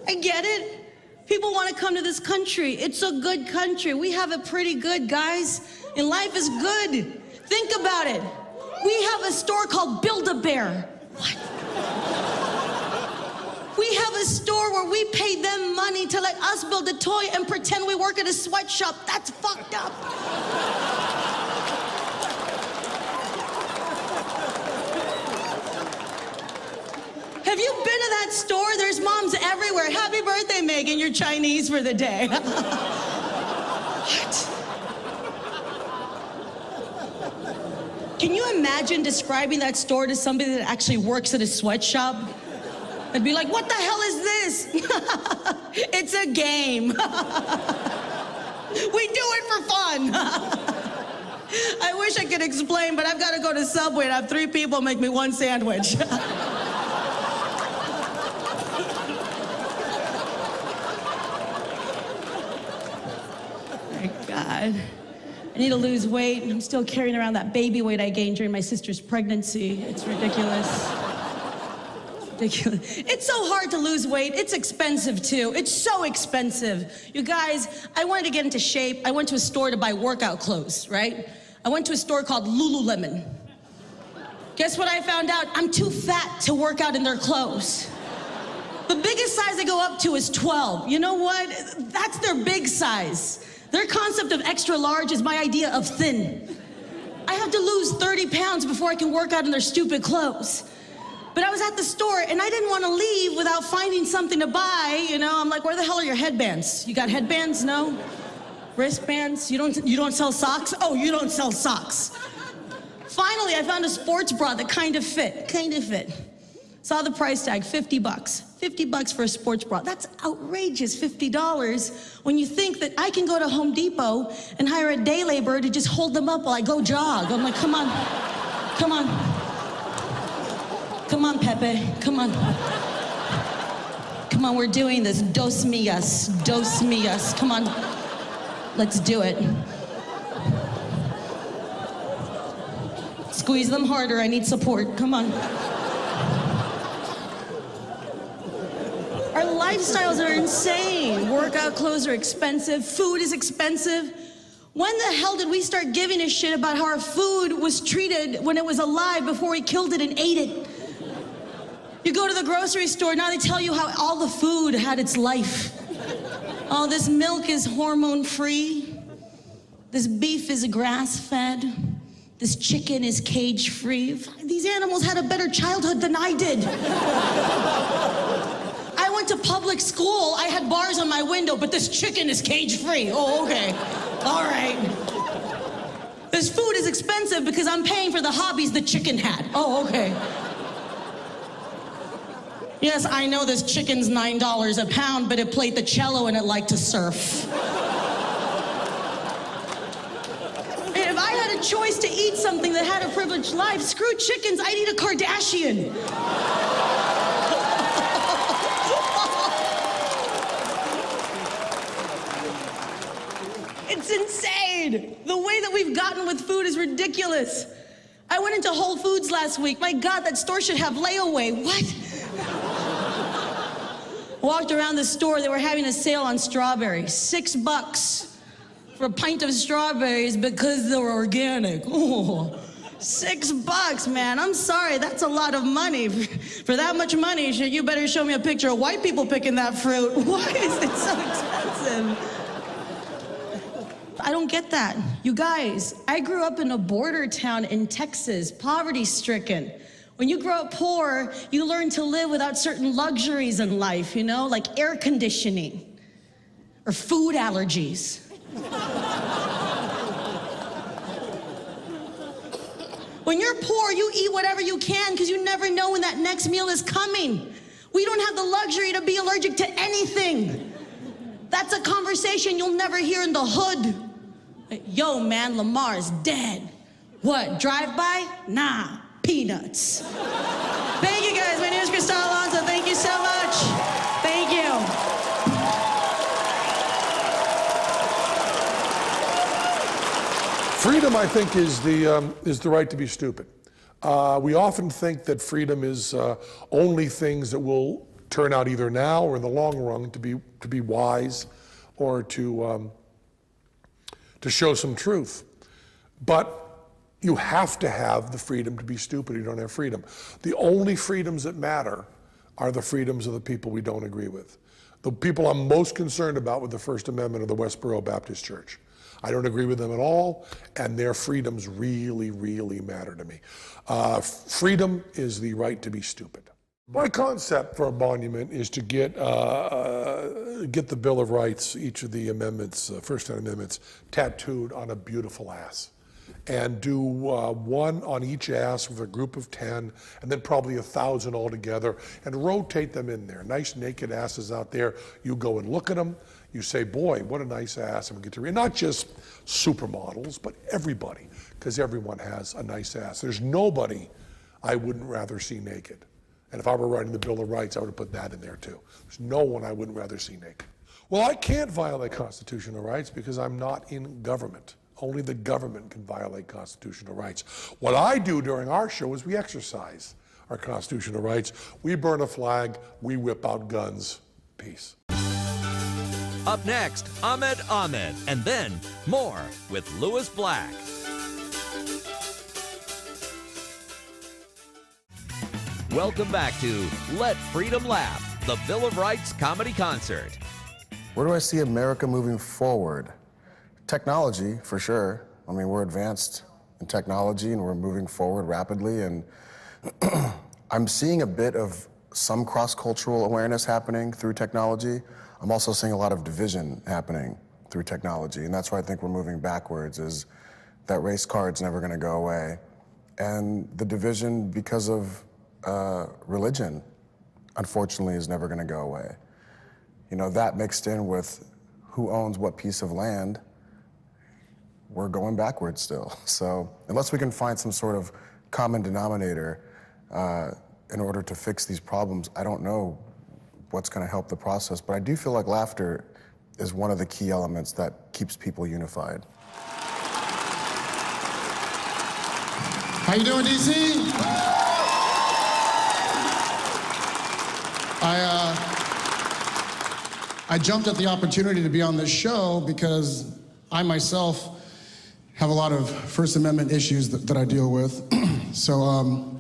I get it. People want to come to this country. It's a good country. We have it pretty good, guys. And life is good. Think about it. We have a store called Build-A-Bear. What? We have a store where we pay them money to let us build a toy and pretend we work at a sweatshop. That's fucked up. Have you been to that store? There's moms everywhere. Happy birthday, Megan. You're Chinese for the day. What? Can you imagine describing that store to somebody that actually works at a sweatshop? They'd be like, what the hell is this? It's a game. We do it for fun. I wish I could explain, but I've got to go to Subway and have 3 people make me 1 sandwich. God. I need to lose weight. I'm still carrying around that baby weight I gained during my sister's pregnancy. It's ridiculous. It's ridiculous. It's so hard to lose weight. It's expensive, too. It's so expensive. You guys, I wanted to get into shape. I went to a store to buy workout clothes, right? I went to a store called Lululemon. Guess what I found out? I'm too fat to work out in their clothes. The biggest size I go up to is 12. You know what? That's their big size. Their concept of extra large is my idea of thin. I have to lose 30 pounds before I can work out in their stupid clothes. But I was at the store and I didn't want to leave without finding something to buy. You know, I'm like, where the hell are your headbands? You got headbands? No? Wristbands? You don't sell socks? Oh, you don't sell socks. Finally, I found a sports bra that kind of fit. Saw the price tag, $50. $50 for a sports bra. That's outrageous, $50, when you think that I can go to Home Depot and hire a day laborer to just hold them up while I go jog. I'm like, come on, Pepe, come on. Come on, we're doing this. Dos millas, come on. Let's do it. Squeeze them harder, I need support, come on. Our lifestyles are insane. Workout clothes are expensive. Food is expensive. When the hell did we start giving a shit about how our food was treated when it was alive before we killed it and ate it? You go to the grocery store, now they tell you how all the food had its life. Oh, this milk is hormone-free. This beef is grass-fed. This chicken is cage-free. These animals had a better childhood than I did. I went to public school, I had bars on my window, but this chicken is cage-free. Oh, okay. All right. This food is expensive because I'm paying for the hobbies the chicken had. Oh, okay. Yes, I know this chicken's $9 a pound, but it played the cello and it liked to surf. If I had a choice to eat something that had a privileged life, screw chickens, I'd eat a Kardashian. It's insane. The way that we've gotten with food is ridiculous. I went into Whole Foods last week. My God, that store should have layaway. What? Walked around the store, they were having a sale on strawberries. $6 for a pint of strawberries because they're organic. Oh, $6, man. I'm sorry, that's a lot of money. For that much money, you better show me a picture of white people picking that fruit. Why is it so expensive? I don't get that. You guys, I grew up in a border town in Texas, poverty-stricken. When you grow up poor, you learn to live without certain luxuries in life, you know, like air conditioning or food allergies. When you're poor, you eat whatever you can because you never know when that next meal is coming. We don't have the luxury to be allergic to anything. That's a conversation you'll never hear in the hood. Yo, man, Lamar's dead. What, drive-by? Nah, peanuts. Thank you, guys. My name is Cristal Alonso. Thank you so much. Thank you. Freedom, I think, is the right to be stupid. We often think that freedom is only things that will turn out either now or in the long run to be wise or to show some truth. But you have to have the freedom to be stupid. You don't have freedom. The only freedoms that matter are the freedoms of the people we don't agree with. The people I'm most concerned about with the First Amendment are the Westboro Baptist Church. I don't agree with them at all, and their freedoms really, really matter to me. Freedom is the right to be stupid. My concept for a monument is to get the Bill of Rights, each of the amendments, first 10 amendments, tattooed on a beautiful ass. And do one on each ass with a group of 10, and then probably 1,000 altogether, and rotate them in there. Nice naked asses out there. You go and look at them. You say, boy, what a nice ass. And we get to read, not just supermodels, but everybody, because everyone has a nice ass. There's nobody I wouldn't rather see naked. And if I were writing the Bill of Rights, I would have put that in there too. There's no one I wouldn't rather see naked. Well, I can't violate constitutional rights because I'm not in government. Only the government can violate constitutional rights. What I do during our show is we exercise our constitutional rights. We burn a flag, we whip out guns. Peace. Up next, Ahmed, and then more with Lewis Black. Welcome back to Let Freedom Laugh, the Bill of Rights comedy concert. Where do I see America moving forward? Technology, for sure. I mean, we're advanced in technology and we're moving forward rapidly, and I'm seeing a bit of some cross-cultural awareness happening through technology. I'm also seeing a lot of division happening through technology, and that's where I think we're moving backwards, is that race card's never gonna go away. And the division because of religion, unfortunately, is never gonna go away. You know, that mixed in with who owns what piece of land, we're going backwards still. So unless we can find some sort of common denominator in order to fix these problems, I don't know what's gonna help the process, but I do feel like laughter is one of the key elements that keeps people unified. How you doing, DC? I jumped at the opportunity to be on this show because I myself have a lot of First Amendment issues that I deal with. So,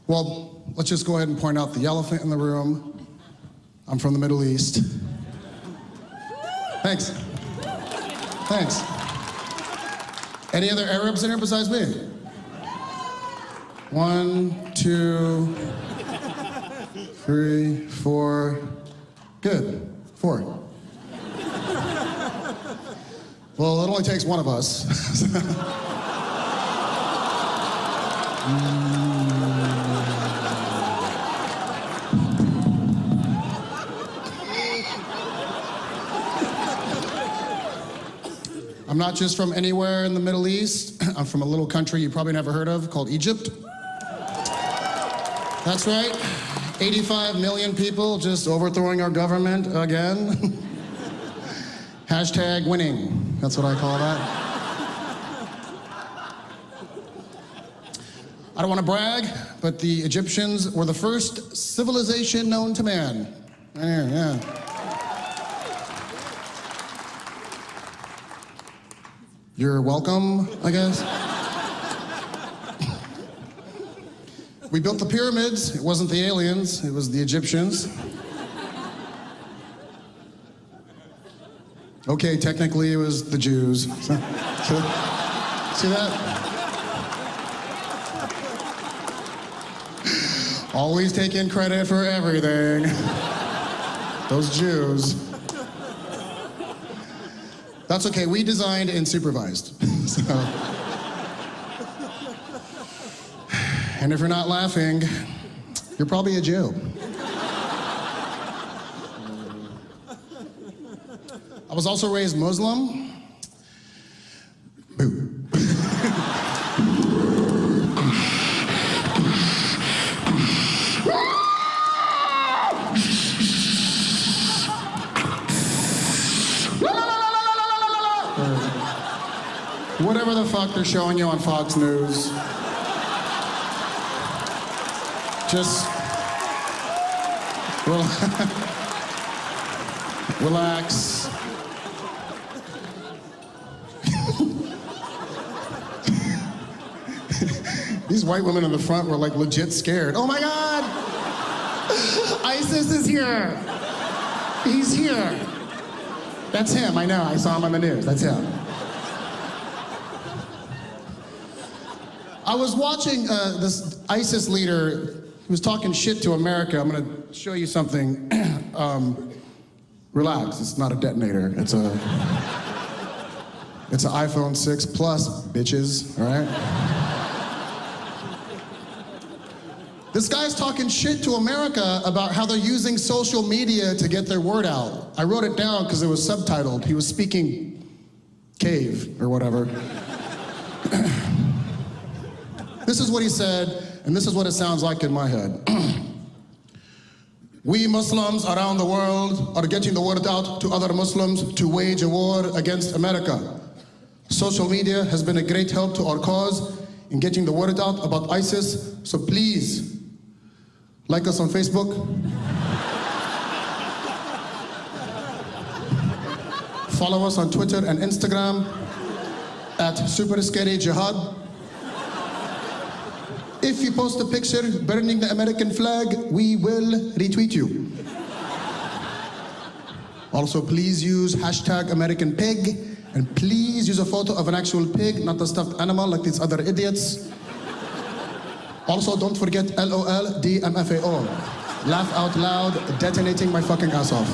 well, let's just go ahead and point out the elephant in the room. I'm from the Middle East. Thanks. Thanks. Any other Arabs in here besides me? 1, 2, 3, 4. Good. 4. Well, it only takes one of us. I'm not just from anywhere in the Middle East. I'm from a little country you probably never heard of called Egypt. That's right. 85 million people just overthrowing our government again. Hashtag winning. That's what I call that. I don't want to brag, but the Egyptians were the first civilization known to man. Yeah. You're welcome, I guess. We built the pyramids. It wasn't the aliens, it was the Egyptians. Okay, technically it was the Jews. See that? Always taking credit for everything. Those Jews. That's okay, we designed and supervised. So. And if you're not laughing, you're probably a Jew. I was also raised Muslim. Boo. Whatever the fuck they're showing you on Fox News. Just relax. These white women in the front were like legit scared. Oh my God! ISIS is here. He's here. That's him, I know. I saw him on the news. That's him. I was watching this ISIS leader who was talking shit to America. I'm gonna show you something. Relax, it's not a detonator. It's an iPhone 6 Plus, bitches, all right? This guy's talking shit to America about how they're using social media to get their word out. I wrote it down because it was subtitled. He was speaking cave or whatever. This is what he said, and this is what it sounds like in my head. We Muslims around the world are getting the word out to other Muslims to wage a war against America. Social media has been a great help to our cause in getting the word out about ISIS, so please, like us on Facebook. Follow us on Twitter and Instagram at Super Scary Jihad. If you post a picture burning the American flag, we will retweet you. Also, please use hashtag American Pig, and please use a photo of an actual pig, not a stuffed animal like these other idiots. Also, don't forget LOL DMFAO. Laugh out loud, detonating my fucking ass off.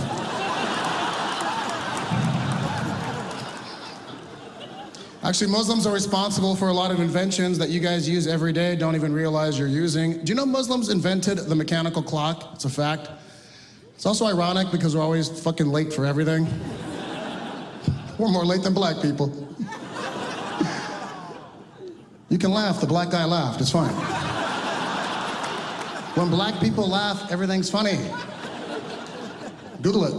Actually, Muslims are responsible for a lot of inventions that you guys use every day, don't even realize you're using. Do you know Muslims invented the mechanical clock? It's a fact. It's also ironic because we're always fucking late for everything. We're more late than black people. You can laugh, the black guy laughed, it's fine. When black people laugh, everything's funny. Google it.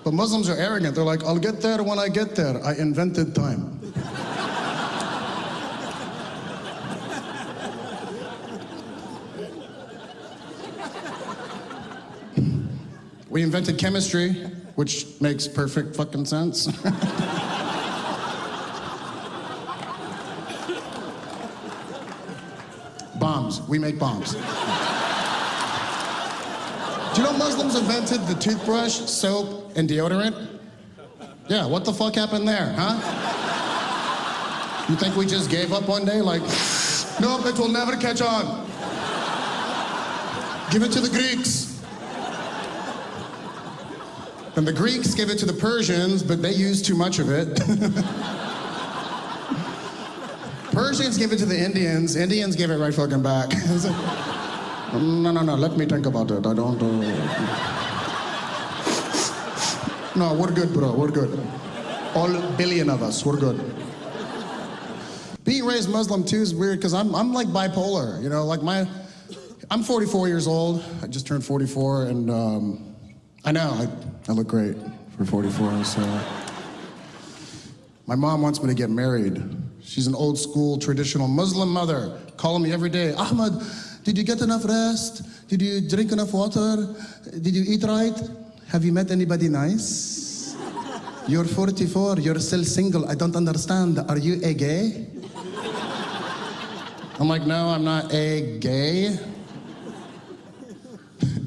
But Muslims are arrogant. They're like, I'll get there when I get there. I invented time. We invented chemistry, which makes perfect fucking sense. Bombs. We make bombs. Do you know Muslims invented the toothbrush, soap, and deodorant? Yeah, what the fuck happened there, huh? You think we just gave up one day? Like, nope, it will never catch on. Give it to the Greeks. And the Greeks gave it to the Persians, but they used too much of it. Persians give it to the Indians. Indians give it right fucking back. It's like, no, let me think about it. I don't... No, we're good, bro, we're good. All billion of us, we're good. Being raised Muslim too is weird because I'm like bipolar, you know, like I'm 44 years old. I just turned 44 and I know, I look great for 44, so. My mom wants me to get married. She's an old school traditional Muslim mother calling me every day. Ahmed, did you get enough rest? Did you drink enough water? Did you eat right? Have you met anybody nice? You're 44, you're still single. I don't understand. Are you a gay? I'm like, no, I'm not a gay.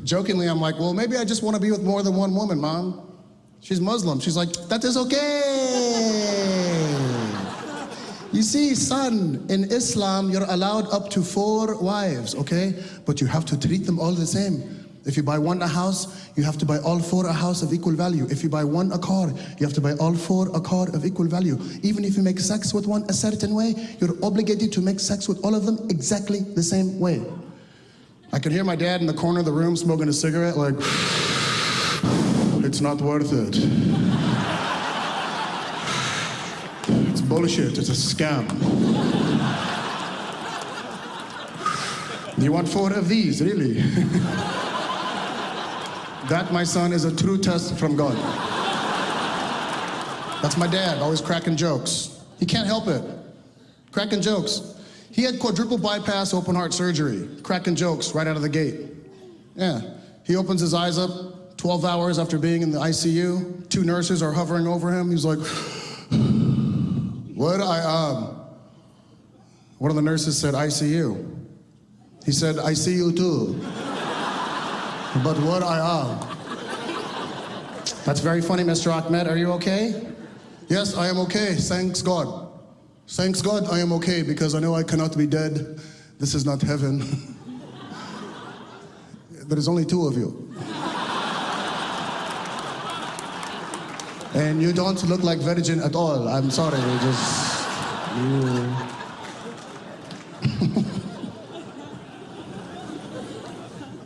Jokingly, I'm like, well, maybe I just want to be with more than one woman, Mom. She's Muslim. She's like, that is okay. You see, son, in Islam, you're allowed up to 4 wives, okay? But you have to treat them all the same. If you buy one a house, you have to buy all 4 a house of equal value. If you buy one a car, you have to buy all 4 a car of equal value. Even if you make sex with one a certain way, you're obligated to make sex with all of them exactly the same way. I can hear my dad in the corner of the room smoking a cigarette like, it's not worth it. It's bullshit, it's a scam. You want 4 of these, really? That, my son, is a true test from God. That's my dad, always cracking jokes. He can't help it. Cracking jokes. He had quadruple bypass open heart surgery. Cracking jokes right out of the gate. Yeah. He opens his eyes up 12 hours after being in the ICU. 2 nurses are hovering over him. He's like, what one of the nurses said, ICU. He said, I see you too. But what I am. That's very funny, Mr. Ahmed. Are you okay? Yes, I am okay. Thanks God. Thanks God I am okay because I know I cannot be dead. This is not heaven. There is only 2 of you. And you don't look like virgin at all. I'm sorry,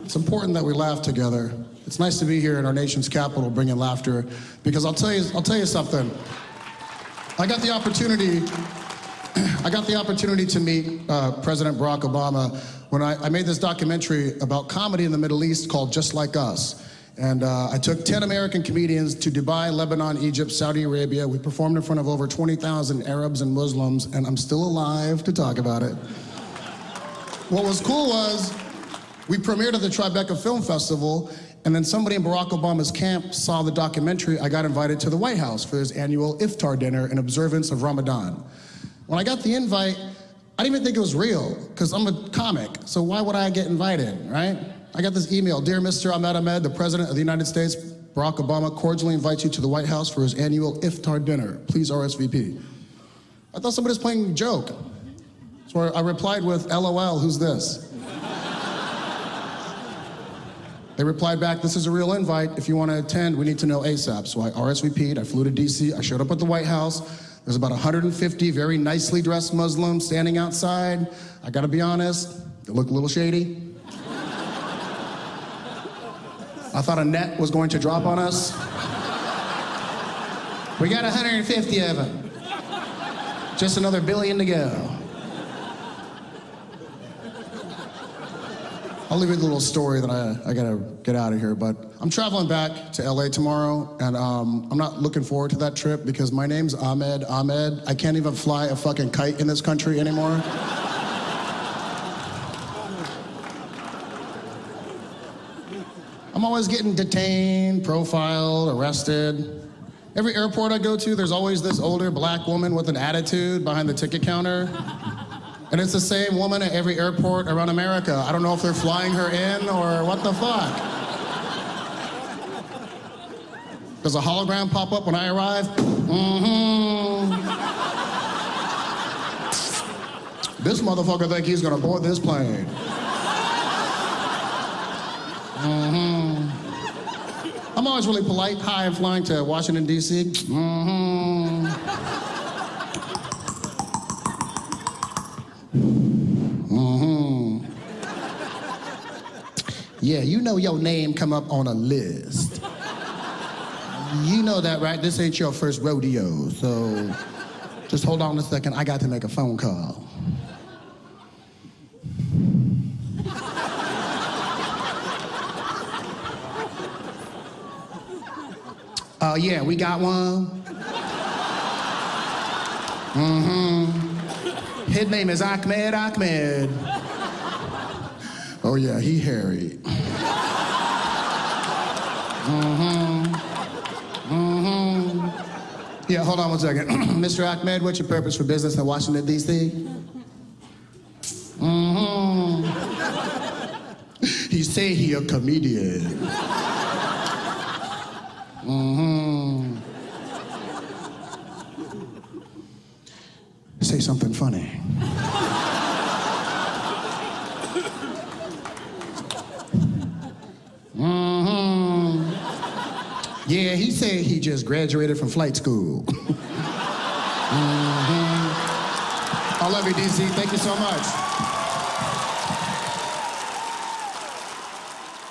It's important that we laugh together. It's nice to be here in our nation's capital bringing laughter because I'll tell you something. I got the opportunity to meet President Barack Obama when I made this documentary about comedy in the Middle East called Just Like Us. And I took 10 American comedians to Dubai, Lebanon, Egypt, Saudi Arabia. We performed in front of over 20,000 Arabs and Muslims, and I'm still alive to talk about it. What was cool was we premiered at the Tribeca Film Festival, and then somebody in Barack Obama's camp saw the documentary. I got invited to the White House for his annual iftar dinner in observance of Ramadan. When I got the invite, I didn't even think it was real, because I'm a comic, so why would I get invited, right? I got this email, Dear Mr. Ahmed, the President of the United States, Barack Obama cordially invites you to the White House for his annual iftar dinner. Please RSVP. I thought somebody was playing a joke. So I replied with, LOL, who's this? They replied back, this is a real invite. If you want to attend, we need to know ASAP. So I RSVP'd, I flew to DC, I showed up at the White House. There's about 150 very nicely dressed Muslims standing outside. I gotta be honest, they look a little shady. I thought a net was going to drop on us. We got 150 of them. Just another billion to go. I'll leave you with a little story that I gotta get out of here, but I'm traveling back to LA tomorrow, and I'm not looking forward to that trip because my name's Ahmed. I can't even fly a fucking kite in this country anymore. I'm always getting detained, profiled, arrested. Every airport I go to, there's always this older black woman with an attitude behind the ticket counter. And it's the same woman at every airport around America. I don't know if they're flying her in or what the fuck. Does a hologram pop up when I arrive? This motherfucker think he's gonna board this plane. I'm always really polite. Hi, I'm flying to Washington, D.C. Yeah, you know your name come up on a list. You know that, right? This ain't your first rodeo, so just hold on a second. I got to make a phone call. Yeah, we got one. His name is Ahmed. Oh yeah, he hairy. Yeah, hold on one second. Mr. Ahmed, what's your purpose for business in Washington, D.C.? He say he a comedian. Say something funny. Yeah, he said he just graduated from flight school. I love you, DC. Thank you so much.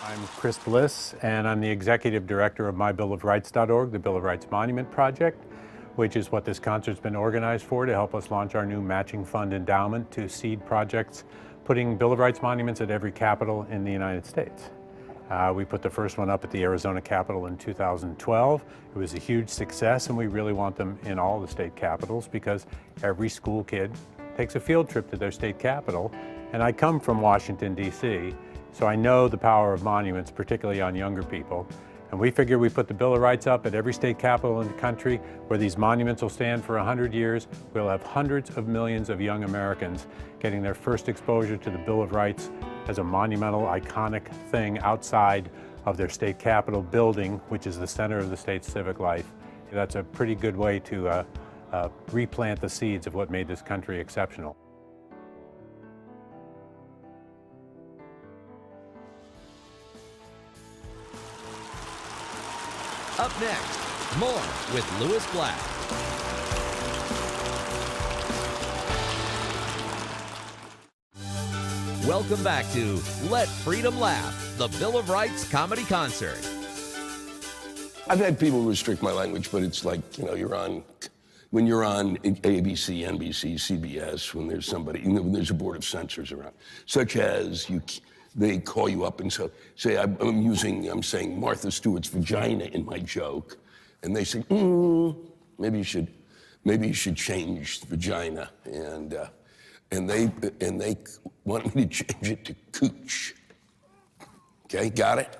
I'm Chris Bliss, and I'm the executive director of MyBillOfRights.org, the Bill of Rights Monument Project, which is what this concert's been organized for, to help us launch our new matching fund endowment to seed projects putting Bill of Rights monuments at every capital in the United States. We put the first one up at the Arizona Capitol in 2012. It was a huge success, and we really want them in all the state capitals because every school kid takes a field trip to their state capital. And I come from Washington, D.C., so I know the power of monuments, particularly on younger people. And we figure we put the Bill of Rights up at every state capital in the country where these monuments will stand for 100 years. We'll have hundreds of millions of young Americans getting their first exposure to the Bill of Rights as a monumental, iconic thing outside of their state capitol building, which is the center of the state's civic life. That's a pretty good way to replant the seeds of what made this country exceptional. Up next, more with Louis Black. Welcome back to Let Freedom Laugh, the Bill of Rights comedy concert. I've had people restrict my language, but it's like, you know, when you're on ABC, NBC, CBS, when there's somebody, you know, when there's a board of censors around, such as they call you up and say I'm saying Martha Stewart's vagina in my joke, and they say, maybe you should change vagina, and they want me to change it to cooch. Okay, got it?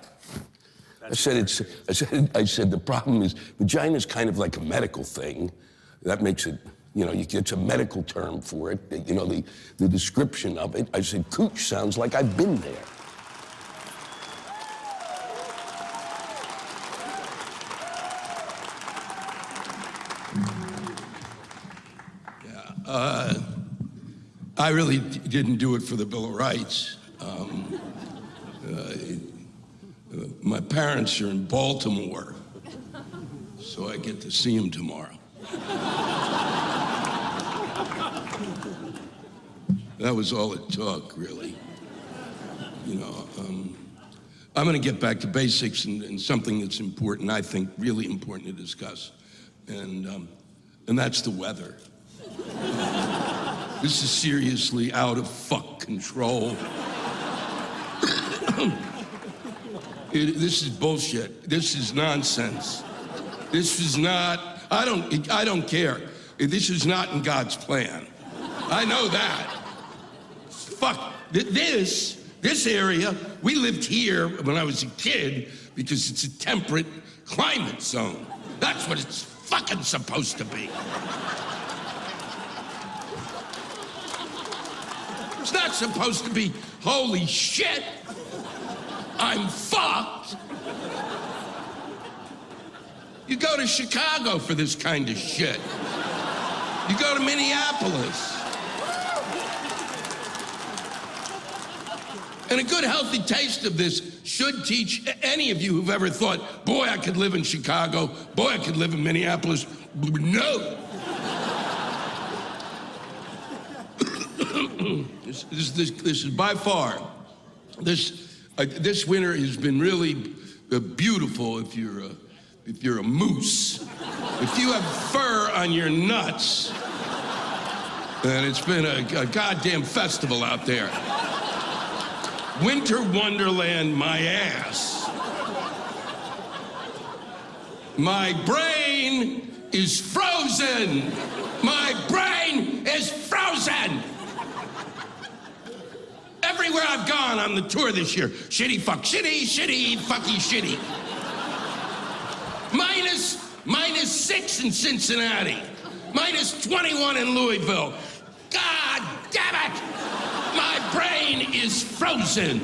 I said the problem is vagina is kind of like a medical thing. That makes it, you know, it's a medical term for it. You know, the description of it. I said cooch sounds like I've been there. I really didn't do it for the Bill of Rights. My parents are in Baltimore, so I get to see them tomorrow. That was all it took, really. You know, I'm going to get back to basics and something that's important, I think, really important to discuss, and that's the weather. This is seriously out of fuck control. This is bullshit. This is nonsense. This is not, I don't care. This is not in God's plan. I know that. Fuck, this area, we lived here when I was a kid because it's a temperate climate zone. That's what it's fucking supposed to be. It's not supposed to be, holy shit, I'm fucked. You go to Chicago for this kind of shit. You go to Minneapolis. And a good, healthy taste of this should teach any of you who've ever thought, boy, I could live in Chicago, boy, I could live in Minneapolis. No. This is by far, This winter has been really beautiful if you're a moose. If you have fur on your nuts, then it's been a goddamn festival out there. Winter wonderland, my ass. My brain is frozen. My brain is frozen. Everywhere I've gone on the tour this year, shitty, fuck, shitty, shitty, fucky, shitty. Minus 6 in Cincinnati. Minus 21 in Louisville. God damn it! My brain is frozen.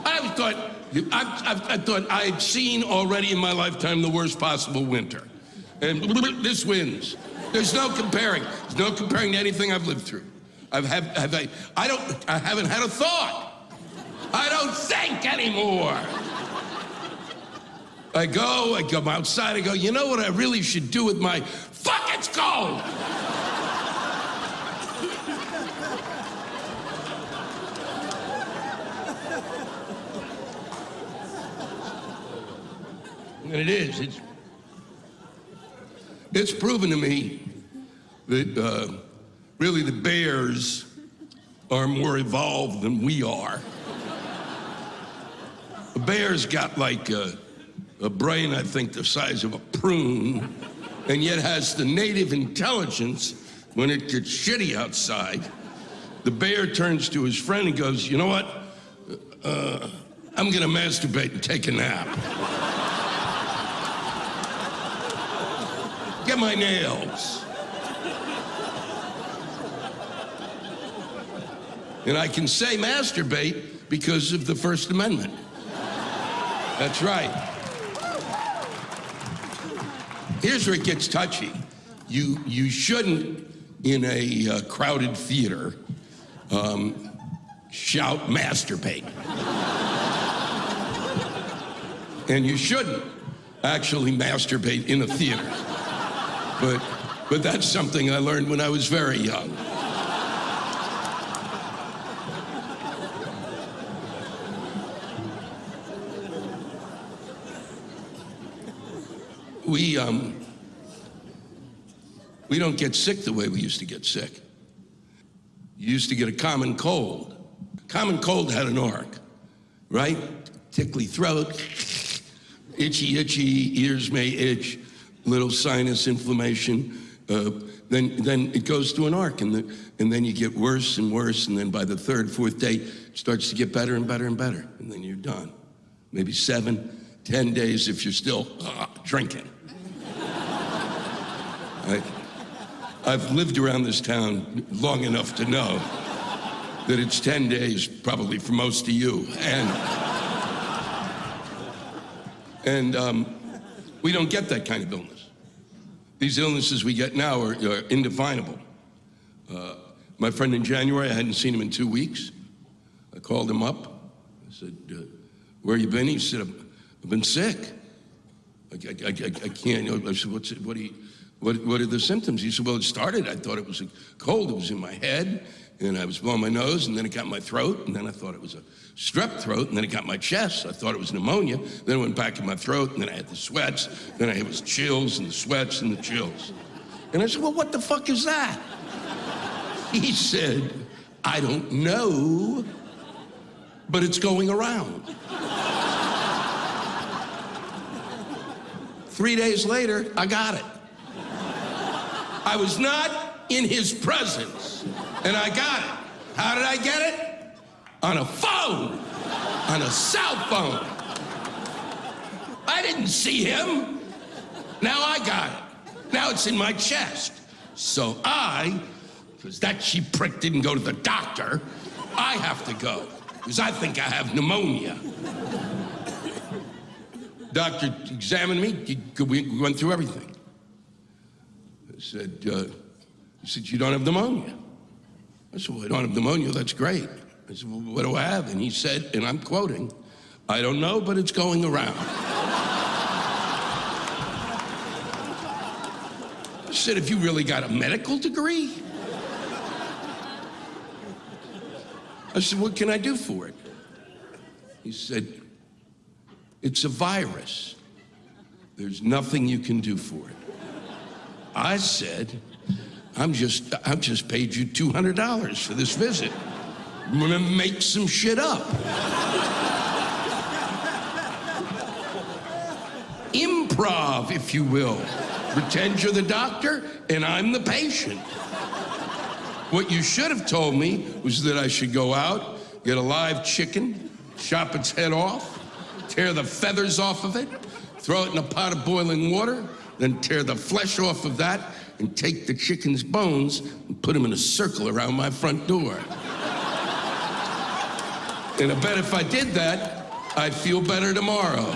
I thought I'd seen already in my lifetime the worst possible winter. And this wins. There's no comparing. There's no comparing to anything I've lived through. I haven't had a thought. I don't think anymore. I go outside, I go, you know what I really should do with my, fuck, it's cold! And it is, it's proven to me that really the bears are more evolved than we are. The bear's got like a brain, I think, the size of a prune, and yet has the native intelligence when it gets shitty outside. The bear turns to his friend and goes, you know what? I'm gonna masturbate and take a nap. Get my nails. And I can say masturbate because of the First Amendment. That's right. Here's where it gets touchy. You shouldn't, in a crowded theater, shout masturbate. And you shouldn't actually masturbate in a theater. But that's something I learned when I was very young. We don't get sick the way we used to get sick. You used to get a common cold. Common cold had an arc, right? Tickly throat, itchy, ears may itch, little sinus inflammation. Then it goes to an arc, and then you get worse and worse, and then by the third, fourth day, it starts to get better and better and better, and then you're done. Maybe 7, 10 days if you're still drinking. I've lived around this town long enough to know that it's 10 days probably for most of you, and we don't get that kind of illness. These illnesses we get now are indefinable. My friend in January, I hadn't seen him in 2 weeks. I called him up. I said, where you been? He said, I've been sick. I can't. I said, what are the symptoms? He said, well, it started, I thought it was a cold. It was in my head, and I was blowing my nose, and then it got my throat, and then I thought it was a strep throat, and then it got my chest. I thought it was pneumonia. Then it went back in my throat, and then I had the sweats. Then I was chills, and the sweats, and the chills. And I said, well, what the fuck is that? He said, I don't know, but it's going around. 3 days later, I got it. I was not in his presence, and I got it. How did I get it? On a phone, on a cell phone. I didn't see him. Now I got it. Now it's in my chest. So because that cheap prick didn't go to the doctor, I have to go, because I think I have pneumonia. Doctor examined me, we went through everything. He said, you don't have pneumonia. I said, well, I don't have pneumonia, that's great. I said, well, what do I have? And he said, and I'm quoting, I don't know, but it's going around. I said, have you really got a medical degree? I said, what can I do for it? He said, it's a virus. There's nothing you can do for it. I said, I've just paid you $200 for this visit. I'm gonna make some shit up. Improv, if you will. Pretend you're the doctor and I'm the patient. What you should have told me was that I should go out, get a live chicken, chop its head off, tear the feathers off of it, throw it in a pot of boiling water, then tear the flesh off of that and take the chicken's bones and put them in a circle around my front door. And I bet if I did that, I'd feel better tomorrow.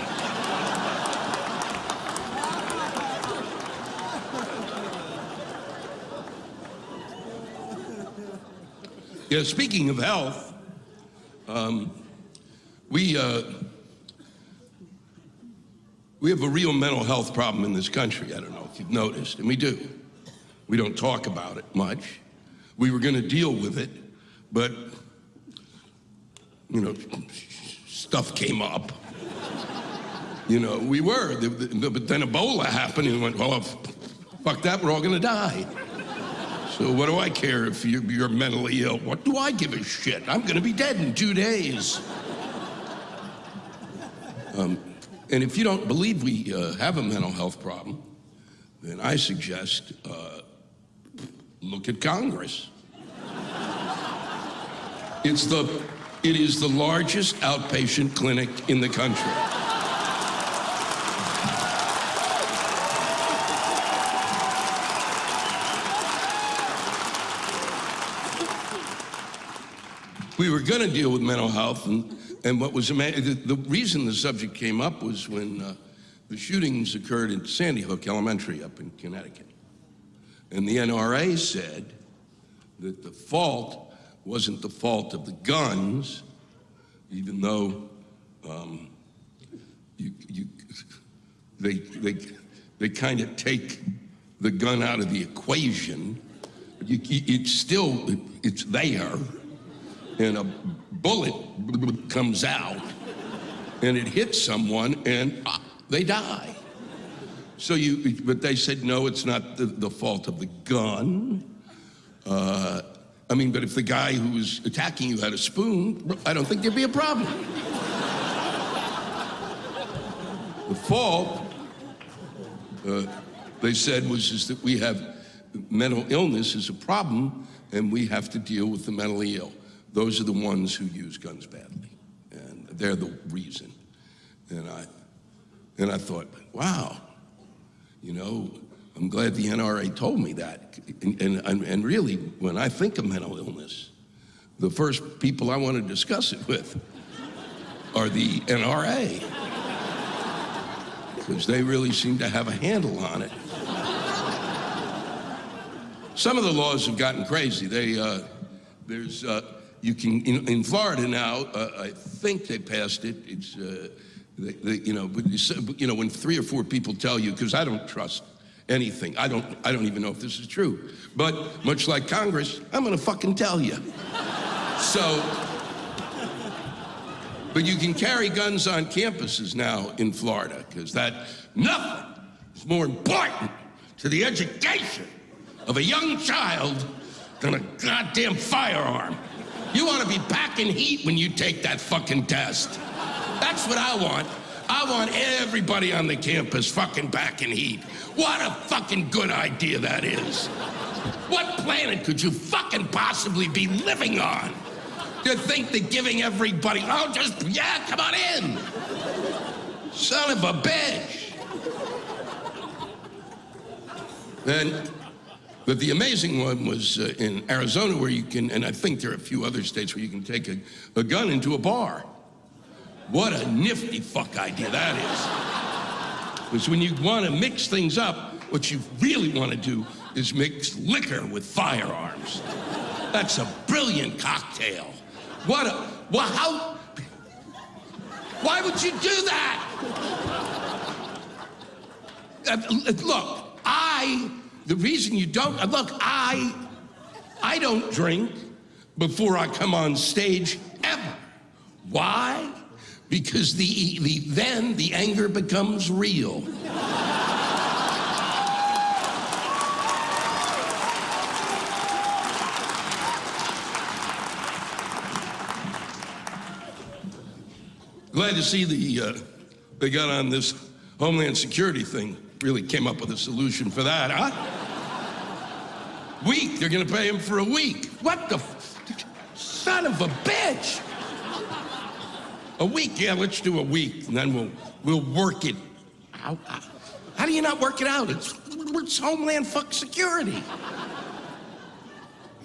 Yeah, speaking of health, we have a real mental health problem in this country. I don't know if you've noticed, and we do. We don't talk about it much. We were going to deal with it, but, you know, stuff came up. You know, we were, but then Ebola happened and went, well, fuck that, we're all going to die. So what do I care if you're mentally ill? What do I give a shit? I'm going to be dead in 2 days. And if you don't believe we have a mental health problem, then I suggest look at Congress. It is the largest outpatient clinic in the country. We were going to deal with mental health, and what was amazing, the reason the subject came up was when the shootings occurred at Sandy Hook Elementary up in Connecticut. And the NRA said that the fault wasn't the fault of the guns, even though they kind of take the gun out of the equation. It's there. And a bullet comes out, and it hits someone, and they die. But they said, no, it's not the fault of the gun. But if the guy who was attacking you had a spoon, I don't think there'd be a problem. The fault, they said, was that we have mental illness is a problem, and we have to deal with the mentally ill. Those are the ones who use guns badly, and they're the reason. And I thought, wow, you know, I'm glad the NRA told me that. And really, when I think of mental illness, the first people I want to discuss it with are the NRA, because they really seem to have a handle on it. Some of the laws have gotten crazy. You can, in Florida now, I think they passed it. It's, when 3 or 4 people tell you, because I don't trust anything. I don't even know if this is true. But much like Congress, I'm gonna fucking tell you. So, but you can carry guns on campuses now in Florida, because nothing is more important to the education of a young child than a goddamn firearm. You want to be packing heat when you take that fucking test. That's what I want. I want everybody on the campus fucking packing heat. What a fucking good idea that is. What planet could you fucking possibly be living on to think that giving everybody, come on in. Son of a bitch. But the amazing one was in Arizona, where you can, and I think there are a few other states where you can take a gun into a bar. What a nifty fuck idea that is. Because when you want to mix things up, what you really want to do is mix liquor with firearms. That's a brilliant cocktail. Why would you do that? The reason you don't, I don't drink, before I come on stage, ever. Why? Because then the anger becomes real. Glad to see they got on this Homeland Security thing. Really came up with a solution for that, huh? Week, they're gonna pay him for a week. What the son of a bitch? A week, yeah, let's do a week, and then we'll work it out. How do you not work it out? It's Homeland Security.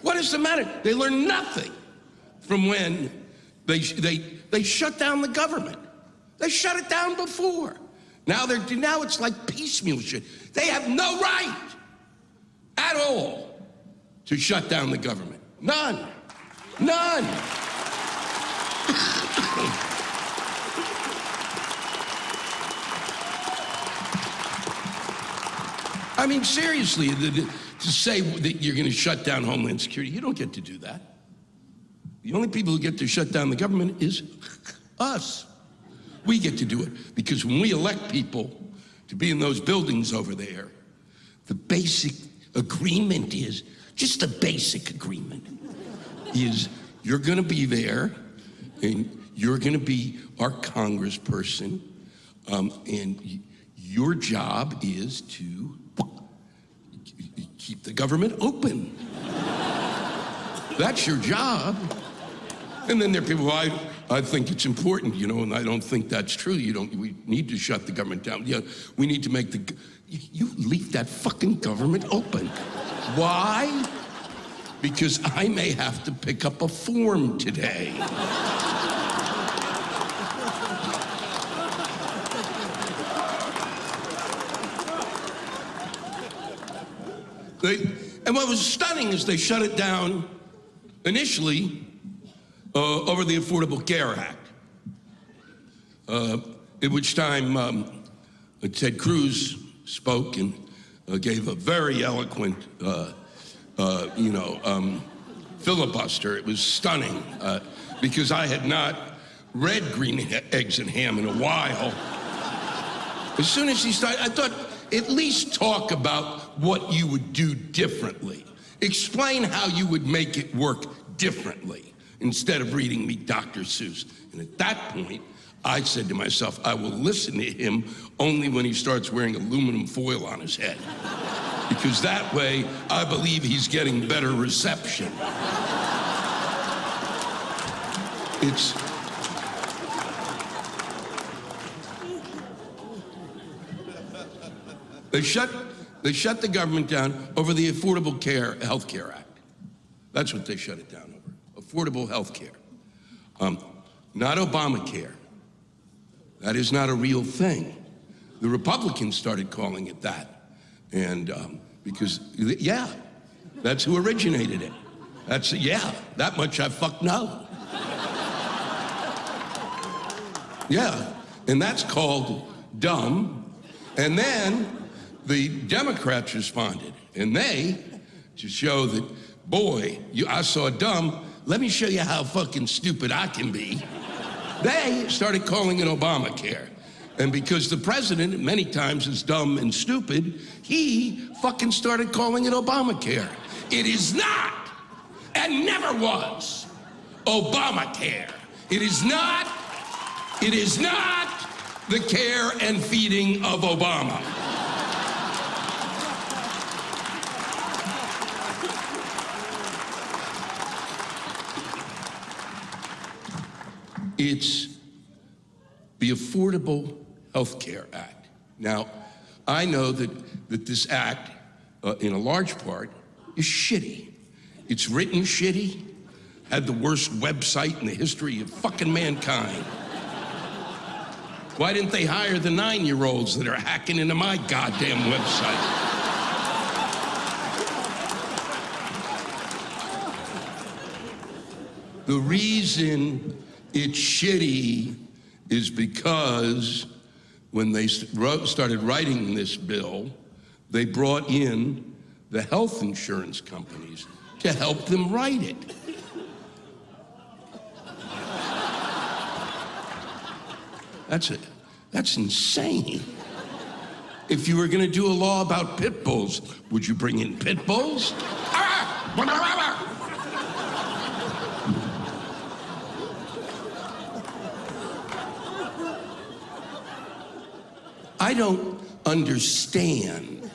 What is the matter? They learn nothing from when they shut down the government. They shut it down before. Now it's like piecemeal shit. They have no right at all to shut down the government. None. None. I mean, seriously, to say that you're going to shut down Homeland Security, you don't get to do that. The only people who get to shut down the government is us. We get to do it because when we elect people to be in those buildings over there, the basic agreement is, just a basic agreement, is you're going to be there and you're going to be our congressperson, and your job is to keep the government open. That's your job. And then there are people who I think it's important, you know, and I don't think that's true. We need to shut the government down. Yeah, we need to make you leave that fucking government open. Why? Because I may have to pick up a form today. And what was stunning is they shut it down initially over the Affordable Care Act, at which time Ted Cruz spoke and gave a very eloquent, filibuster. It was stunning because I had not read Green Eggs and Ham in a while. As soon as he started, I thought, at least talk about what you would do differently. Explain how you would make it work differently instead of reading me Dr. Seuss. And at that point, I said to myself, I will listen to him only when he starts wearing aluminum foil on his head. Because that way, I believe he's getting better reception. They shut the government down over the Affordable Health Care Act. That's what they shut it down over. Affordable health care. Not Obamacare. That is not a real thing. The Republicans started calling it that. And because, yeah, that's who originated it. That much I know. Yeah, and that's called dumb. And then the Democrats responded, and they, to show that, boy, I saw dumb, let me show you how fucking stupid I can be. They started calling it Obamacare. And because the president many times is dumb and stupid, he fucking started calling it Obamacare. It is not, and never was, Obamacare. It is not the care and feeding of Obama. It's the Affordable Health Care Act. Now, I know that this act, in a large part, is shitty. It's written shitty, had the worst website in the history of fucking mankind. Why didn't they hire the 9-year-olds that are hacking into my goddamn website? The reason it's shitty is because when they started writing this bill, they brought in the health insurance companies to help them write it. That's insane. If you were going to do a law about pit bulls, would you bring in pit bulls? I don't understand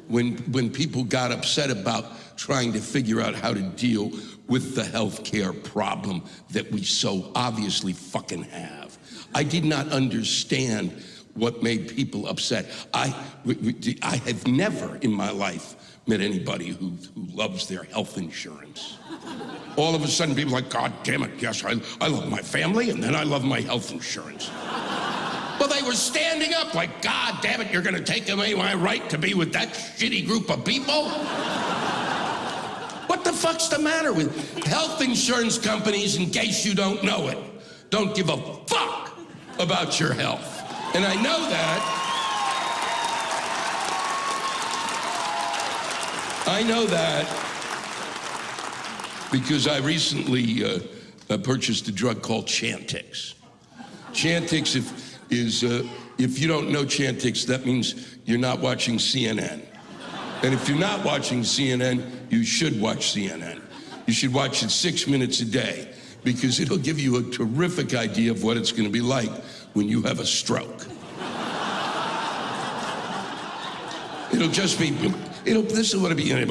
when people got upset about trying to figure out how to deal with the healthcare problem that we so obviously fucking have. I did not understand what made people upset. I have never in my life met anybody who loves their health insurance. All of a sudden people are like, God damn it, yes, I love my family and then I love my health insurance. Well, they were standing up like, God damn it, you're gonna take away my right to be with that shitty group of people? What the fuck's the matter with health insurance companies, in case you don't know it? Don't give a fuck about your health. And I know that. I know that because I recently purchased a drug called Chantix. Chantix if you don't know Chantix, that means you're not watching CNN. And if you're not watching CNN, you should watch CNN. You should watch it 6 minutes a day because it'll give you a terrific idea of what it's going to be like when you have a stroke. It'll just be, this is what it'll be. And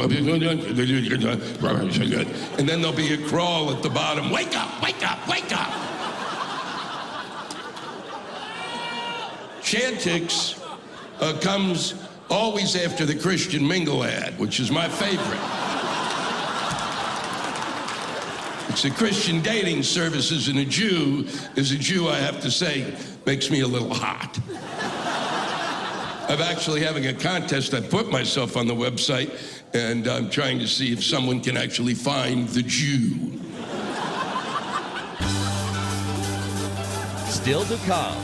then there'll be a crawl at the bottom. Wake up, wake up, wake up. Chantix comes always after the Christian Mingle ad, which is my favorite. It's a Christian dating services, and as a Jew, I have to say, makes me a little hot. I'm actually having a contest. I put myself on the website, and I'm trying to see if someone can actually find the Jew. Still to come,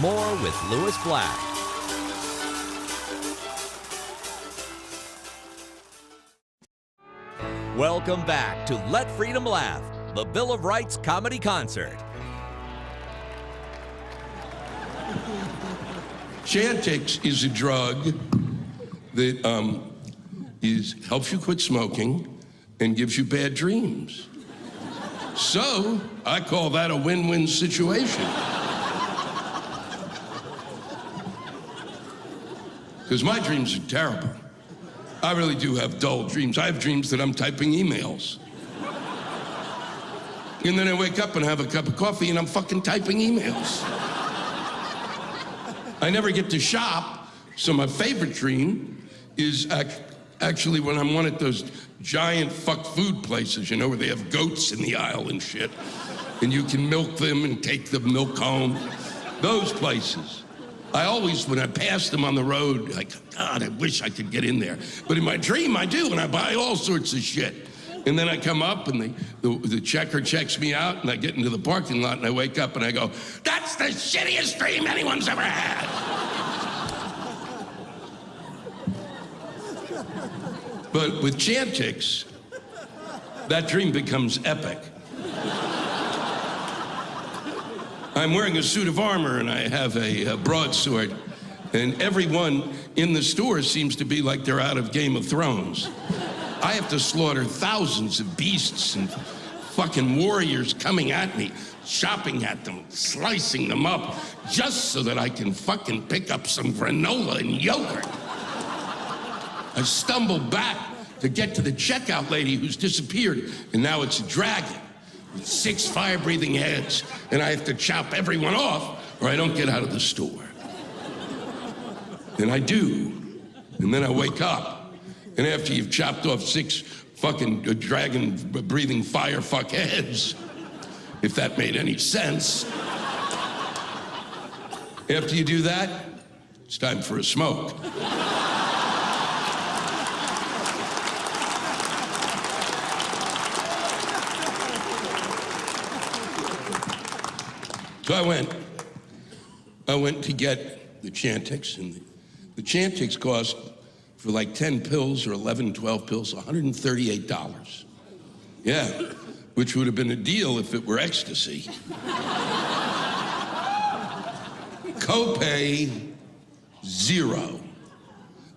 more with Louis Black. Welcome back to Let Freedom Laugh, the Bill of Rights comedy concert. Chantix is a drug that helps you quit smoking and gives you bad dreams. So I call that a win-win situation. Because my dreams are terrible. I really do have dull dreams. I have dreams that I'm typing emails. And then I wake up and have a cup of coffee and I'm fucking typing emails. I never get to shop, so my favorite dream is actually when I'm one at those giant fuck food places, you know, where they have goats in the aisle and shit, and you can milk them and take the milk home. Those places. I always, when I pass them on the road, like, God, I wish I could get in there. But in my dream, I do, and I buy all sorts of shit. And then I come up, and the checker checks me out, and I get into the parking lot, and I wake up, and I go, that's the shittiest dream anyone's ever had. But with Chantix, that dream becomes epic. I'm wearing a suit of armor, and I have a broadsword, and everyone in the store seems to be like they're out of Game of Thrones. I have to slaughter thousands of beasts and fucking warriors coming at me, chopping at them, slicing them up, just so that I can fucking pick up some granola and yogurt. I stumble back to get to the checkout lady who's disappeared, and now it's a dragon with 6 fire-breathing heads, and I have to chop everyone off or I don't get out of the store. And I do, and then I wake up, and after you've chopped off 6 fucking dragon-breathing fire-fuck heads, if that made any sense, after you do that, it's time for a smoke. So I went to get the Chantix, and the Chantix cost, for like 10 pills or 11, 12 pills, $138. Yeah, which would have been a deal if it were ecstasy. Copay, 0.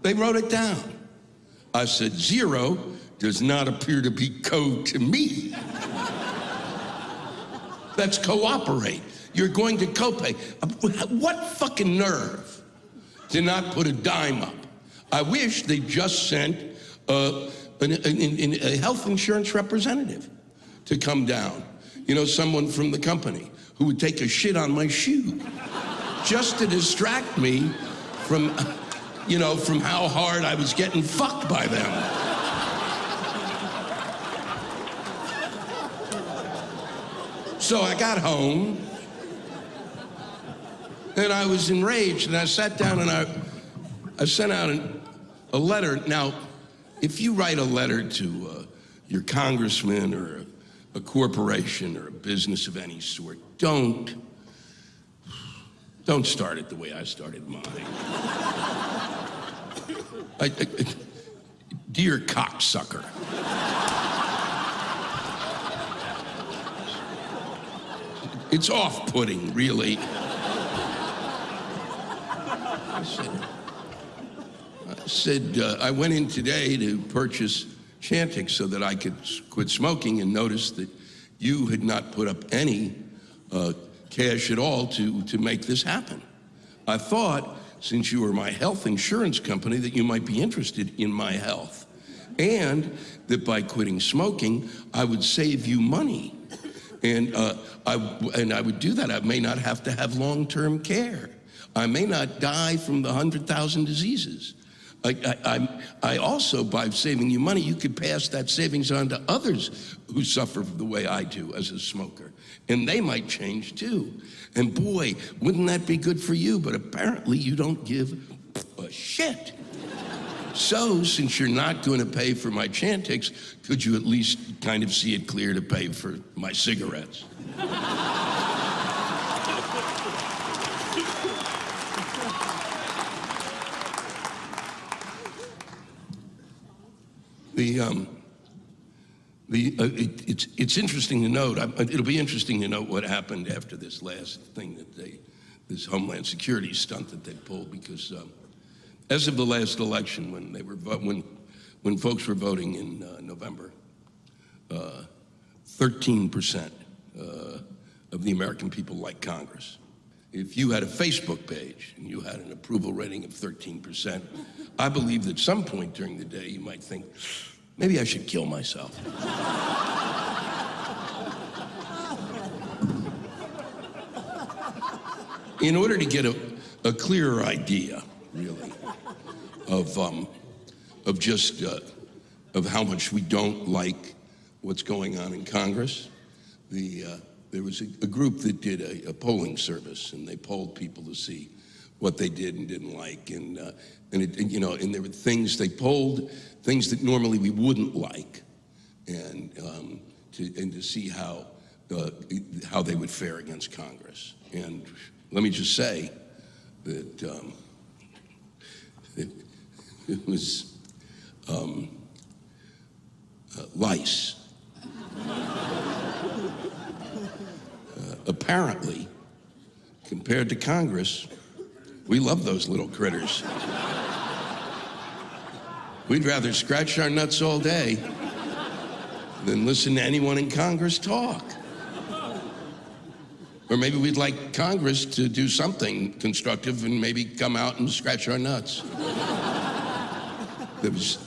They wrote it down. I said, 0 does not appear to be to me. That's cooperate. You're going to copay. What fucking nerve to not put a dime up? I wish they just sent a health insurance representative to come down. You know, someone from the company who would take a shit on my shoe just to distract me from, you know, from how hard I was getting fucked by them. So I got home, and I was enraged, and I sat down and I sent out a letter. Now, if you write a letter to your congressman or a corporation or a business of any sort, don't start it the way I started mine. Dear cocksucker. It's off-putting, really. I said, I went in today to purchase Chantix so that I could quit smoking, and noticed that you had not put up any cash at all to make this happen. I thought, since you were my health insurance company, that you might be interested in my health, and that by quitting smoking, I would save you money. And I would do that. I may not have to have long-term care. I may not die from the 100,000 diseases. I also, by saving you money, you could pass that savings on to others who suffer the way I do as a smoker. And they might change too. And boy, wouldn't that be good for you? But apparently you don't give a shit. So, since you're not going to pay for my Chantix, could you at least kind of see it clear to pay for my cigarettes? It's interesting to note. It'll be interesting to note what happened after this last thing that this Homeland Security stunt that they pulled, because as of the last election, when folks were voting in November, 13% of the American people like Congress. If you had a Facebook page and you had an approval rating of 13%, I believe that at some point during the day you might think, maybe I should kill myself. In order to get a clearer idea, really, of just of how much we don't like what's going on in Congress, there was a group that did a polling service, and they polled people to see what they did and didn't like, and there were things they polled, things that normally we wouldn't like, and to see how they would fare against Congress. And let me just say that it was lice. Apparently, compared to Congress, we love those little critters. We'd rather scratch our nuts all day than listen to anyone in Congress talk. Or maybe we'd like Congress to do something constructive and maybe come out and scratch our nuts. There was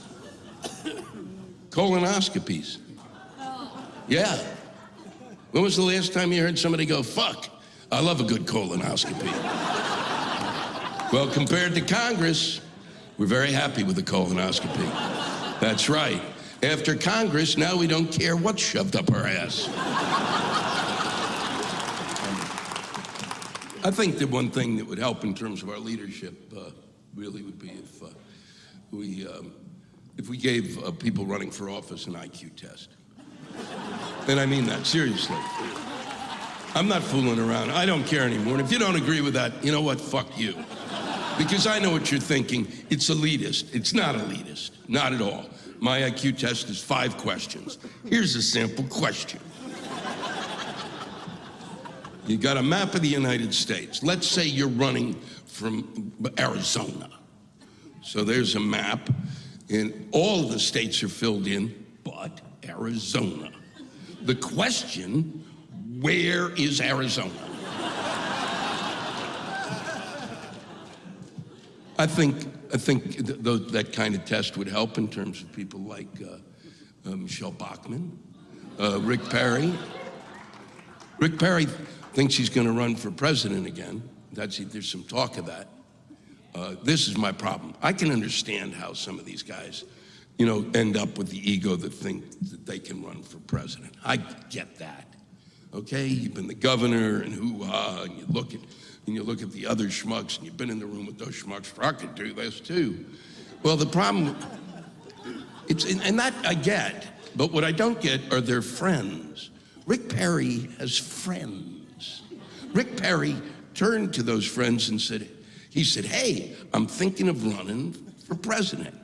colonoscopies. Yeah. When was the last time you heard somebody go, fuck, I love a good colonoscopy? Well, compared to Congress, we're very happy with the colonoscopy. That's right. After Congress, now we don't care what's shoved up our ass. I think that one thing that would help in terms of our leadership really would be if we gave people running for office an IQ test. And I mean that, seriously. I'm not fooling around. I don't care anymore. And if you don't agree with that, you know what? Fuck you. Because I know what you're thinking. It's elitist. It's not elitist. Not at all. My IQ test is 5 questions. Here's a sample question. You got a map of the United States. Let's say you're running from Arizona. So there's a map, and all of the states are filled in, but Arizona. The question, where is Arizona? I think that kind of test would help in terms of people like Michelle Bachmann, Rick Perry. Rick Perry thinks he's going to run for president again. There's some talk of that. This is my problem. I can understand how some of these guys, end up with the ego that think that they can run for president. I get that. Okay, you've been the governor and hoo-ha, and you look at the other schmucks, and you've been in the room with those schmucks. I could do this too. Well, the problem, and that I get, but what I don't get are their friends. Rick Perry has friends. Rick Perry turned to those friends and said, hey, I'm thinking of running for president.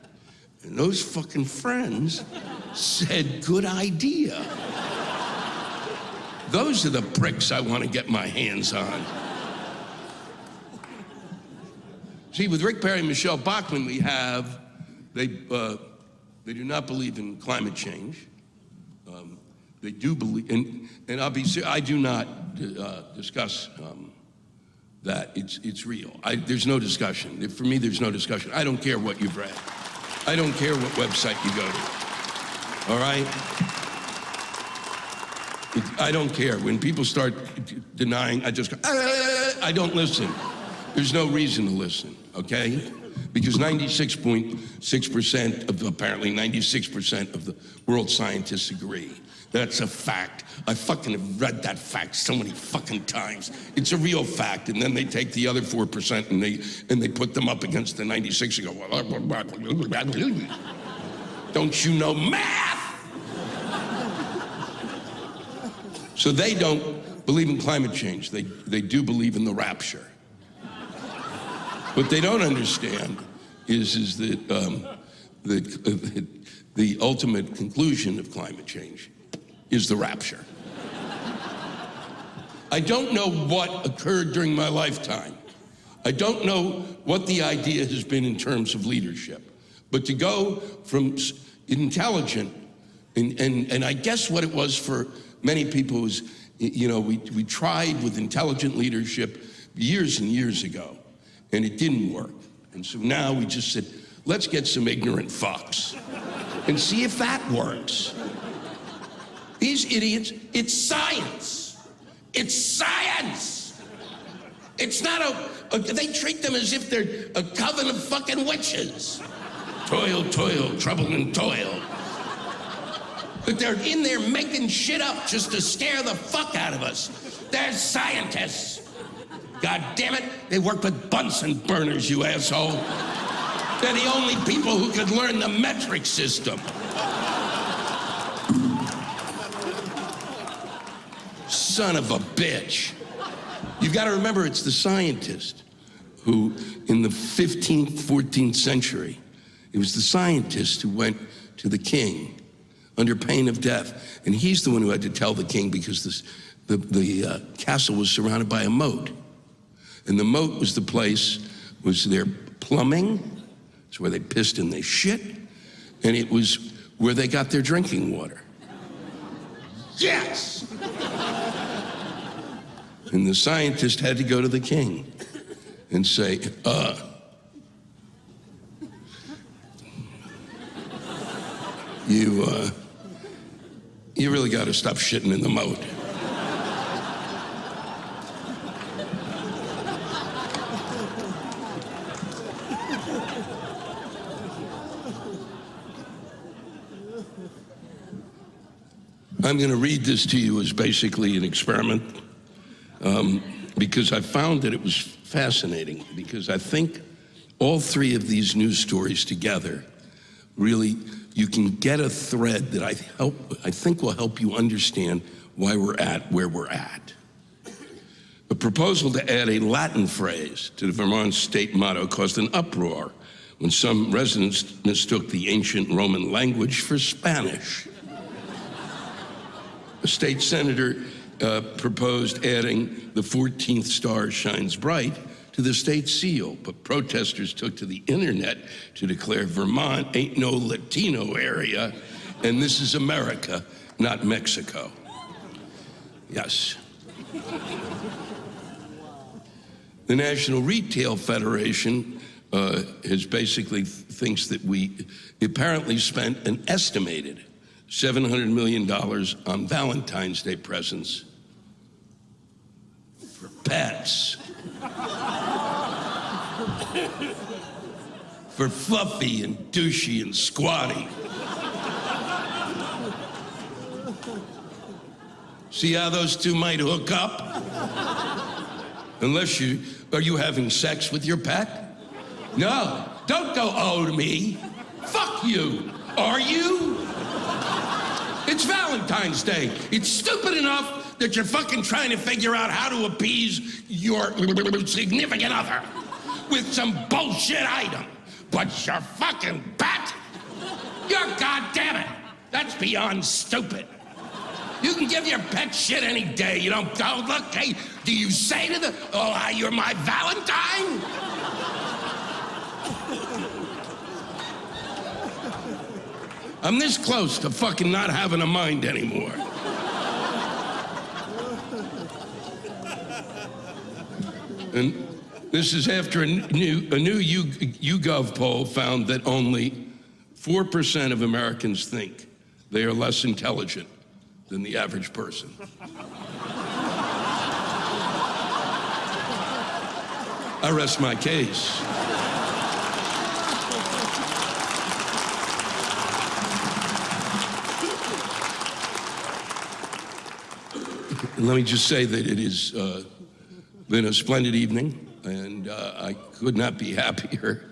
And those fucking friends said, good idea. Those are the pricks I want to get my hands on. See, with Rick Perry and Michelle Bachmann, they do not believe in climate change. They do believe, and I'll be serious, I do not discuss that it's real. There's no discussion. For me, there's no discussion. I don't care what you've read. I don't care what website you go to. All right? I don't care. When people start denying, I just go, I don't listen. There's no reason to listen, okay? Because 96.6% apparently 96% of the world scientists agree. That's a fact. I fucking have read that fact so many fucking times. It's a real fact, and then they take the other 4% and they put them up against the 96 and go, don't you know math? So they don't believe in climate change. They do believe in the rapture. What they don't understand is that the ultimate conclusion of climate change is the rapture. I don't know what occurred during my lifetime. I don't know what the idea has been in terms of leadership. But to go from intelligent, and I guess what it was for many people was, we tried with intelligent leadership years and years ago, and it didn't work. And so now we just said, let's get some ignorant fucks and see if that works. These idiots, it's science. It's science. It's not they treat them as if they're a coven of fucking witches. Toil, toil, trouble and toil. But they're in there making shit up just to scare the fuck out of us. They're scientists. God damn it, they work with Bunsen burners, you asshole. They're the only people who could learn the metric system. Son of a bitch. You've got to remember, it's the scientist who, in the 15th, 14th century, it was the scientist who went to the king under pain of death. And he's the one who had to tell the king because the castle was surrounded by a moat. And the moat was the place, was their plumbing, it's where they pissed and they shit, and it was where they got their drinking water. Yes! And the scientist had to go to the king and say, you really got to stop shitting in the moat. I'm going to read this to you as basically an experiment because I found that it was fascinating, because I think all three of these news stories together, really, you can get a thread that I think will help you understand why we're at where we're at. A proposal to add a Latin phrase to the Vermont state motto caused an uproar when some residents mistook the ancient Roman language for Spanish. A state senator proposed adding the 14th star shines bright to the state seal, but protesters took to the internet to declare Vermont ain't no Latino area, and this is America, not Mexico. Yes. The National Retail Federation basically thinks that we apparently spent an estimated $700 million on Valentine's Day presents for pets. For Fluffy and Douchey and Squatty. See how those two might hook up? Are you having sex with your pet? No, don't go oh to me. Fuck you. Are you? It's Valentine's Day. It's stupid enough that you're fucking trying to figure out how to appease your significant other with some bullshit item. But your fucking pet? You're goddamn it. That's beyond stupid. You can give your pet shit any day. You don't go, look, hey, do you say to the, oh, you're my Valentine? I'm this close to fucking not having a mind anymore. And this is after a new YouGov poll found that only 4% of Americans think they are less intelligent than the average person. I rest my case. Let me just say that it has been a splendid evening, and I could not be happier.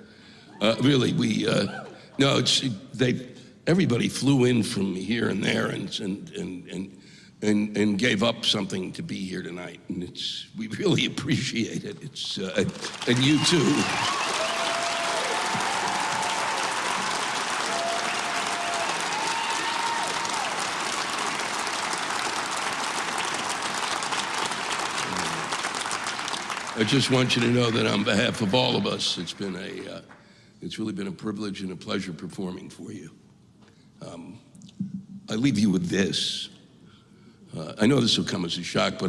Really, everybody flew in from here and there and gave up something to be here tonight, and we really appreciate it. And you too. I just want you to know that on behalf of all of us, it's really been a privilege and a pleasure performing for you. I leave you with this. I know this will come as a shock, but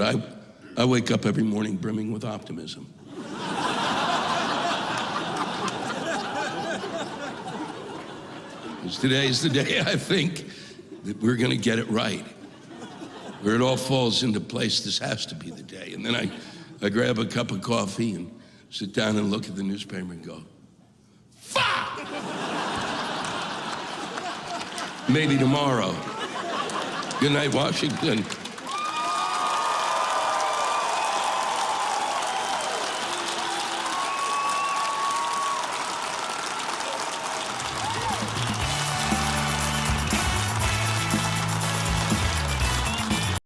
I wake up every morning brimming with optimism. Because today is the day I think that we're going to get it right. Where it all falls into place, this has to be the day. And then I grab a cup of coffee and sit down and look at the newspaper and go, fuck! Maybe tomorrow. Good night, Washington.